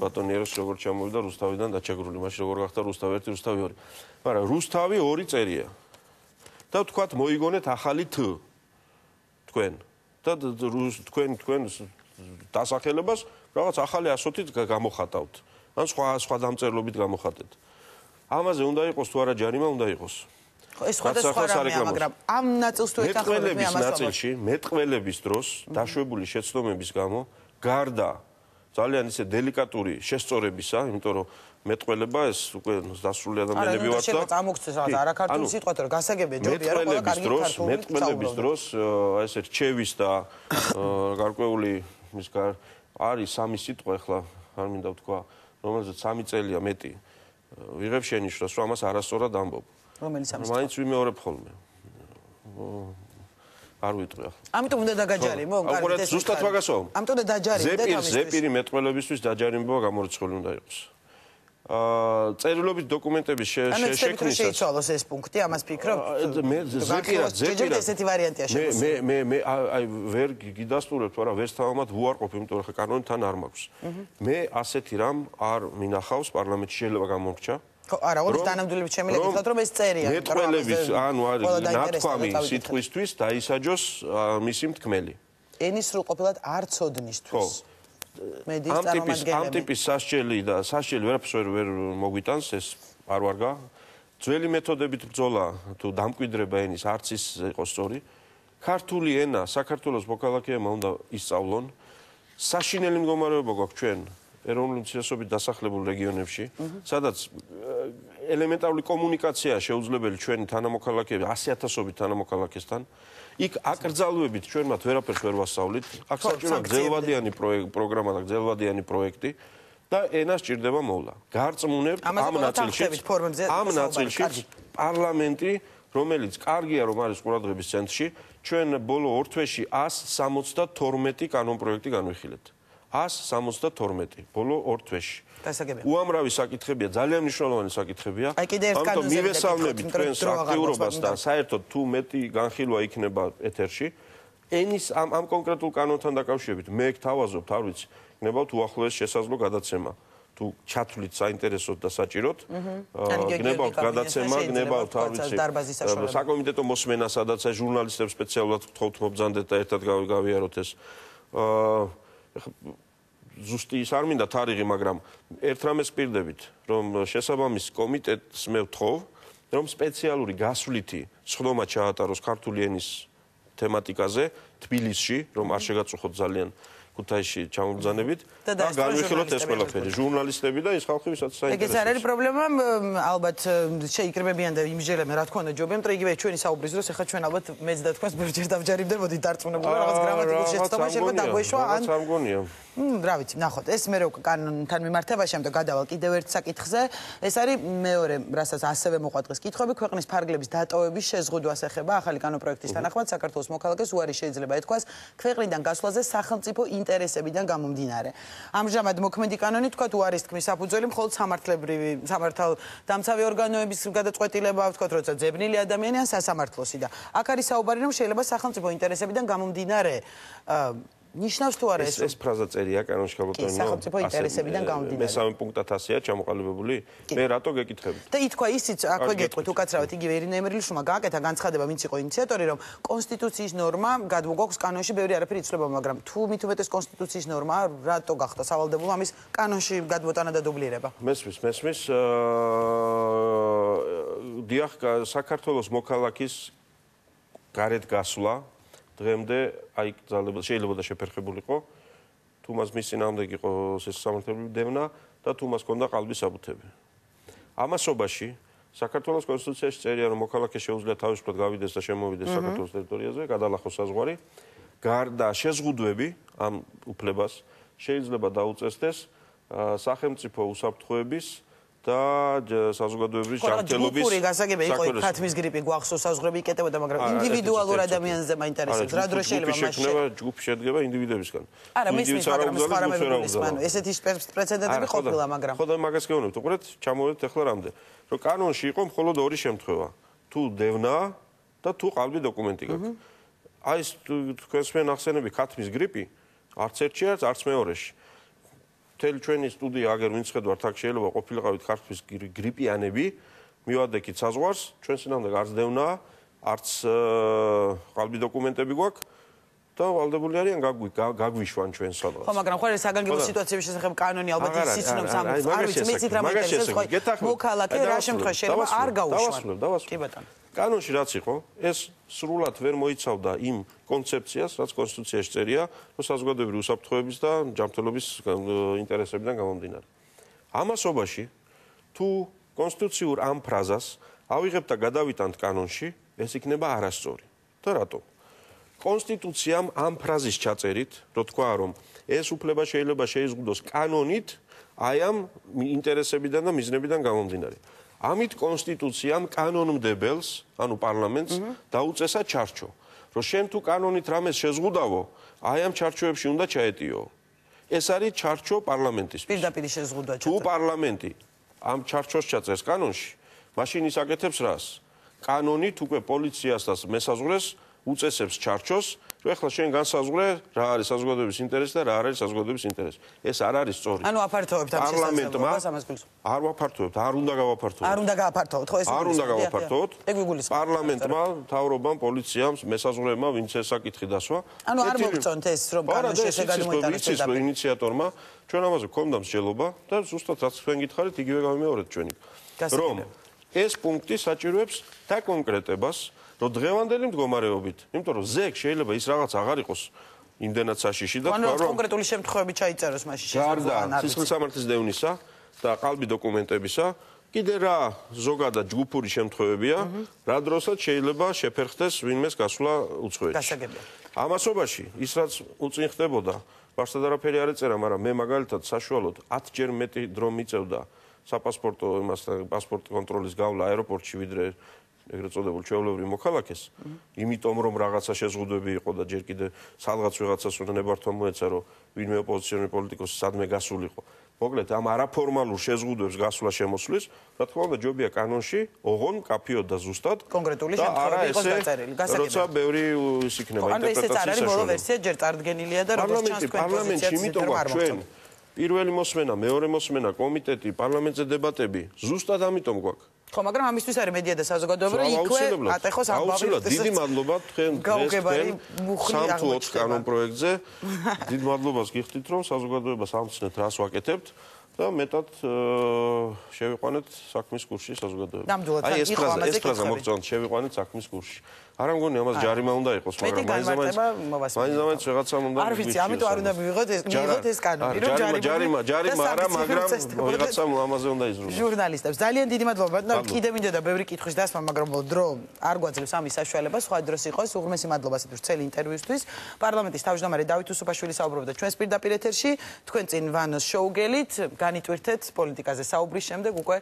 B: ბატონი ეროს როგორ ჩამოვიდა რუსთავიდან დაჩაგრული, მაშინ როგორ გახდა რუსთავი 1, რუსთავი 2. მაგრამ რუსთავი 2 წერია. და თქვათ მოიგონეთ ახალი თ. თქვენ. და თქვენ დასახელებას რაღაც ახალი ასოთით გამოხატავთ. ან სხვა დამწერლობით გამოხატეთ. ამაზე უნდა იყოს თუ არა ჯარიმა, უნდა იყოს.
A: ეს სხვადასხვა რამეა, მაგრამ ამ ნაწილს თუ ეთანხმებით მე ამას
B: ნაწილში მეტყველების დროს დაშვებული შეცდომების გამო გარდა ძალიან ისე დელიკატური შესწორებისა, იმიტომ რომ მეტყველება ეს უკვე დასრული ადამიანები ვართ და
A: წამოგცეს რაღაც არაქართული სიტყვა, რომ გასაგებია ჯობია რომ ყველა კარგი ქართული
B: მეტყველების დროს ესე რჩევის და გარკვეული ის არის სამი სიტყვა, ახლა არ მინდა ვთქვა, რომელზეც 3 წელია მეტი ვიღებ შენიშვნას, რომ ამას არასწორად ამბობ.
A: რომელიც ამის
B: მაინც ვიმეორებ ხოლმე. არ ვიტყვი ახლა.
A: ამიტომ უნდა დაგაჯარიმო,
B: კარგი, ეს ზუსტად მაგასო.
A: ამიტომ უნდა დაჯარიმო და
B: ზეპირი მეტყველებისთვის დაჯარიმება გამორიცხული უნდა იყოს. წერილობით დოკუმენტების შექმნისას
A: შეიცვალოს ეს პუნქტი, ამას ფიქრობ?
B: მე ზეპირად
A: ესეთი ვარიანტია
B: შემოსული. მე აი ვერ გიდასტურებ თუ არა ვერც თავად უარყოფ, იმიტომ რომ კანონი თან არ მაქვს. მე ასეთი რამ არ მინახავს პარლამენტში შეიძლება გამომრჩა.
A: ხო, არა, ორი თანამდებობებით შემიძლია რომ ეს წერია.
B: მეტყველების, ანუ არის ნათქვამი სიტყვისთვის დაისაჯოს მისი მთქმელი.
A: ენის სრულყოფილად არ ცოდნისთვის.
B: ამ ტიპის სასჯელი და სასჯელი ვერაფერს ვერ მოგვიტანს, ეს არ ვარგა. ძველი მეთოდებით ბრძოლა თუ დამკვიდრება ენის არც ის იყოს სწორი. ქართული ენა საქართველოს მოქალაქეებმა უნდა ისწავლონ. საშინელი მდგომარეობა გვაქვს ჩვენ ეროვნული უმცირესობით დასახლებულ რეგიონებში, სადაც ელემენტარული კომუნიკაცია შეუძლებელი ჩვენი თანამოქალაქეების 100,000-ობით თანამოქალაქესთან. იქ აკრძალვებით ჩვენ მათ ვერაფერს ვერ ვასწავლით. აქ საჭიროა გრძელვადიანი პროგრამა და გრძელვადიანი პროექტი და ენა სჭირდება მოვლა. გარწმუნებთ ამ ნაწილში პარლამენტი, რომელიც კარგია რომ არის ყურადღების ცენტრში, ჩვენ ბოლო 2 თვეში 172 კანონპროექტი განვიხილეთ. 172 ბოლო 2 თვეში. უამრავი საკითხებია, ძალიან მნიშვნელოვანი საკითხებია. ამიტომ მივესალმებით თქვენს აქტიურობას და საერთოდ თუ მეტი განხილვა იქნება ეთერში, ენის ამ კონკრეტულ კანონთან დაკავშირებით მე გთავაზობთ, არ ვიცი, გნებავთ უახლოეს შესაძლო გადაცემა. თუ ჩათვლით საინტერესოდ და საჭიროდ, გნებავთ გადაცემა, გნებავთ, არ ვიცი, საკომიტეტო მოსმენა, სადაც აი ჟურნალისტებს სპეციალურად გთხოვთ მობრძანდეთ და ერთად გავიაროთ ეს. ზუსტი ის არ მინდა თარიღი, მაგრამ ერთ რამეს პირდებით, რომ შესაბამის კომიტეტს მე ვთხოვ, რომ სპეციალური გასვლითი სხდომა ჩაატაროს ქართული ენის თემატიკაზე თბილისში, რომ არ შეგაწუხოთ ძალიან ქუთაისში ჩამობრძანებით და განვიხილოთ ეს ყველაფერი, ჟურნალისტები და ის ხალხი, ვისაც საინტერესოა. ეგეც არ
A: არის პრობლემა, ალბათ შეიკრიბებიან და იმჟელებენ, რა თქმა უნდა, ჯობია, მაგრამ იგივე ჩვენი საუბრის დროს ახლა ჩვენ ალბათ მეც და თქვენს ბევრჯერ დავჯერებდნენ, მოდი დარწმუნებული რაღაც გრამატიკულ შეცდომა შეიძლება დაგვეშვა ან
B: რა მგონია.
A: რა ვიცი, ნახოთ, ეს მე რო კანონთან მიმართებაში ამიტომ გადავალ კიდევ ერთ საკითხზე. ეს არის მეორე, რასაც ასევე მოყვატყეს კითხვები, ქვეყნის ფარგლების დატოვების შეზღუდვას ეხება ახალი კანონპროექტის თანახმად საქართველოს მოქალაქეს უარი შეიძლება ეთქვას ქვეყნიდან გასვლაზე სახელმწიფო ინტერესებიდან გამომდინარე. ამჟამად მოქმედი კანონი თქვათ უარის თქმის საფუძველი მხოლოდ სამართალდამცავი ორგანოების გადაწყვეტილება, ვთქვათ, როცა ძებნილი ადამიანი ან სასამართლოსი და აქ არის საუბარი, რომ შეიძლება სახელმწიფო ინტერესებიდან გამომდინარე ნიშნავს თუ არა
B: ეს ფრაზა წერია კანონში გაბატონო
A: სახელმწიფო ინტერესებიდან გამომდინარე.
B: მესამე პუნქტად ასეა ჩამოყალიბებული. მე რატო გეკითხებით?
A: და ითქვა ისიც, აქვე გეტყვით უკაცრავად იგივე ირინა ემერილიშვილმა გააკეთა განცხადება, ვინც იყო ინიციატორი, რომ კონსტიტუციის ნორმა გადმოგვაქვს კანონში, ბევრი არაფერი იცვლება, მაგრამ თუ მით უმეტეს კონსტიტუციის ნორმა რატო გახდა სავალდებულო ამის კანონში გადმოტანა და დუბლირება?
B: მესმის. დიახ, საქართველოს მოქალაქის გარეთ გასვლა დღემდე აი შეიძლება და შეფერხებულიყო თუ მას მის წინააღმდეგ იყო სასამართლოები დევნა და თუ მას ჰქონდა ყალბის საბუთები. ამასობაში საქართველოს კონსტიტუციაში წერია, რომ მოქალაქე შეუძლია თავისუფლად გავიდეს და შემოვიდეს საქართველოს ტერიტორიაზე, გადალახოს საზღვარი. გარდა შეზღუდვები ამ უფლებას შეიძლება დაუწესდეს სახელმწიფო უსაფრთხოების და საზოგადოებრივი ჯანმრთელობის
A: ჯგუფური გასაგები იყო ქათმის გრიპი გვახსოვს საზღვრები იკეტებოდა, მაგრამ ინდივიდუალურ ადამიანზე მაინტერესებს რა დრო შეიძლება მაშინ
B: ჯგუფი შედგება ინდივიდებისგან.
A: არა, მისმის, მაგრამ სხვა რამე ისმანო. ესეთი პრეცედენტები ყოფილა, მაგრამ
B: ხო და მაგას გეუბნებთ, უყურეთ, ჩამოვედით ახლა რამდენ. რომ კანონში იყო მხოლოდ ორი შემთხვევა. თუ დევნა და თუ ყალბი დოკუმენტი გაქვს. აი ეს თქვენს მე ნახსენები ქათმის გრიპი არც ერთში არც მეორეში. მთელი ჩვენი სტუდია აგერ ვინცხედავთ, აქ შეიძლება ყოფილიყავით ქართლის გრიპიანები, მივადექით საზღვარს, ჩვენ წინამდე არც დევნა, არც ყალბი დოკუმენტები გვაქვს და ვალდებული არიან გაგვიშვან ჩვენ სადღაც.
A: ხო, მაგრამ ხო საგანგებო სიტუაციების შესახებ კანონი ალბათ ისიცნობს ამ არ ვიცი, მეც რა მაინტერესებს, ხო მოქალაქე რა შემთხვევაში შეიძლება არ გაუშვან. კი ბატონო.
B: კანონში რაც იყო, ეს სრულად ვერ მოიცავდა იმ კონცეფციას, რაც კონსტიტუციაში წერია, რომ საზოგადოებრივი უსაფრთხოების და ჯანმრთელობის ინტერესებიდან გამომდინარე. ამასობაში თუ კონსტიტუციურ ამ ფრაზას ავიღებთ და გადავიტანთ კანონში, ეს იქნება არასწორი. და რატო? კონსტიტუციამ ამ ფრაზის ჩაწერით, რო თქვა, რომ ეს უფლება შეიძლება შეიზღუდოს კანონით, აი ამ ინტერესებიდან და მიზნებიდან გამომდინარე. ამით კონსტიტუციამ კანონმდებელს, ანუ პარლამენტს დაუწესა ჩარჩო, რომ შენ თუ კანონით რამეს შეზღუდავო, აი ამ ჩარჩოებში უნდა ჩაეტიო. ეს არის ჩარჩო პარლამენტისთვის.
A: პირდაპირ შეზღუდვა.
B: თუ პარლამენტი ამ ჩარჩოს ჩაწერს კანონში, მაშინ ის აკეთებს რას? კანონით უკვე პოლიციას და მესაზღვრეს უწესებს ჩარჩოს, რომ ეხლა შენ განსაზღვრე რა არის საზოგადოების ინტერესი და რა არის საზოგადოების ინტერესი. ეს არ არის სწორი.
A: ანუ აფართოვებთ ამ შესაძლებლობას ამას გულს.
B: არ ვაფართოვებთ, არ უნდა გავაფართოვოთ.
A: არ უნდა გააფართოვოთ, ხო ეს
B: არ უნდა გავაფართოვოთ.
A: ეგ ვიგულისხმობ.
B: პარლამენტმა, მთავრობამ, პოლიციამ, მესაზღვრეებმა ვინც ეს საკითხი დასვა.
A: ანუ არ მოგწონთ ეს რომ კანონში ესე გადმოიტანოს
B: ეს ინიციატორმა ჩვენ ამაზე გქონდა მსჯელობა და ზუსტად რაც თქვენ გითხარით, იგივე გავიმეორეთ ჩვენი. რომ ეს პუნქტი საჭიროებს დაკონკრეტებას, რომ დღევანდელი მდგომარეობით, იმიტომ რომ ზეგ შეიძლება ის რაღაც აღარ იყოს იმდენად საშიში და
A: თქვა რომ კონკრეტული შემთხვევები ჩაიწეროს მაშინ
B: შესაძლოა სისხლისამართლის დევნისა და ყალბი დოკუმენტებისა კიდე რა ზოგადად ჯგუფური შემთხვევებია, რა დროსაც შეიძლება შეფერხდეს ვინმეს გასვლა უცხოეთში.
A: გასაგებია.
B: ამასობაში ის რაც უწინ ხდებოდა, ბარსად არაფერი არ ეწერა, მაგრამ მე მაგალითად საშუალოდ 10ჯერ მეტი დრო მიწევდა საპასპორტო იმასთან პასპორტ კონტროლის გავლა აეროპორტში ვიდრე ეგრეთ წოდებულ ჩვეულებრივ მოქალაქეს, იმიტომ რომ რაღაცა შეზღუდვები იყო და ჯერ კიდე სადღაც ვიღაცას უნდა ნებართვა მოეცა, რომ ვინმე ოპოზიციონერი პოლიტიკოსი სადმე გასულიყო. მოკლედ, ამ არაფორმალურ შეზღუდვებს გასვლა შემოსვლის, რა თქმა უნდა, ჯობია კანონში, ოღონ კაფიოდ და ზუსტად
A: კონკრეტული შემთხვევები იყოს დაწერილი. გასაგებია.
B: როცა ბევრი ის იქნება
A: ანუ ესეც არ არის ბოლო ვერსია, ჯერ წარდგენილია და როგორც ჩანს თქვენ
B: პარლამენტში, იმიტომ რომ ჩვენ პირველი მოსმენა, მეორე მოსმენა, კომიტეტი, პარლამენტზე დებატები, ზუსტად ამიტომ გვაქვს.
A: ხო, მაგრამ ამისთვის არის მედია და საზოგადოება, რომ იქვე ატეხოს ამბავი.
B: აუცილებლად, დიდი მადლობა თქვენ დღეს კანონ პროექტზე. დიდ მადლობას გიხდით, რომ საზოგადოებას ამცნეთ, რას ვაკეთებთ და მეტად შევიყვანეთ საქმის კურსში საზოგადოება.
A: აი
B: ეს ფრაზა მოგწონთ, შევიყვანეთ საქმის კურსში. არ ამგონი ამას ჯარიმა უნდა იყოს, მაგრამ მაინც რაღაცამ უნდა
A: არ ვიცი, ამიტომ არ უნდა მივიღოთ ეს კანონი, რომ
B: ჯარიმა არა, მაგრამ ვიღაცამ ამაზე უნდა იზრუნოს.
A: ჟურნალისტებს ძალიან დიდი მადლობა. კიდე მინდოდა ბევრი კითხვის დასმა, მაგრამ დრო არ გვაძლევს ამის საშუალებას. სხვა დროს იყოს. უღრმესი მადლობა სიტყვის წელი ინტერვიუსთვის. პარლამენტის თავმჯდომარე დავით უსუფაშვილი საუბრობდა ჩვენს პირდაპირ ეთერში. თქვენ წინ ვანოს შოუგელით განიტვირთეთ პოლიტიკაზე საუბრის შემდეგ უკვე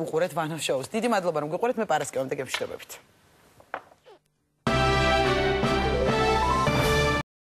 A: უყურეთ ვანოს შოუს. დიდი მადლობა რომ გიყურეთ, მე პარასკევამდე გემშვიდობებით.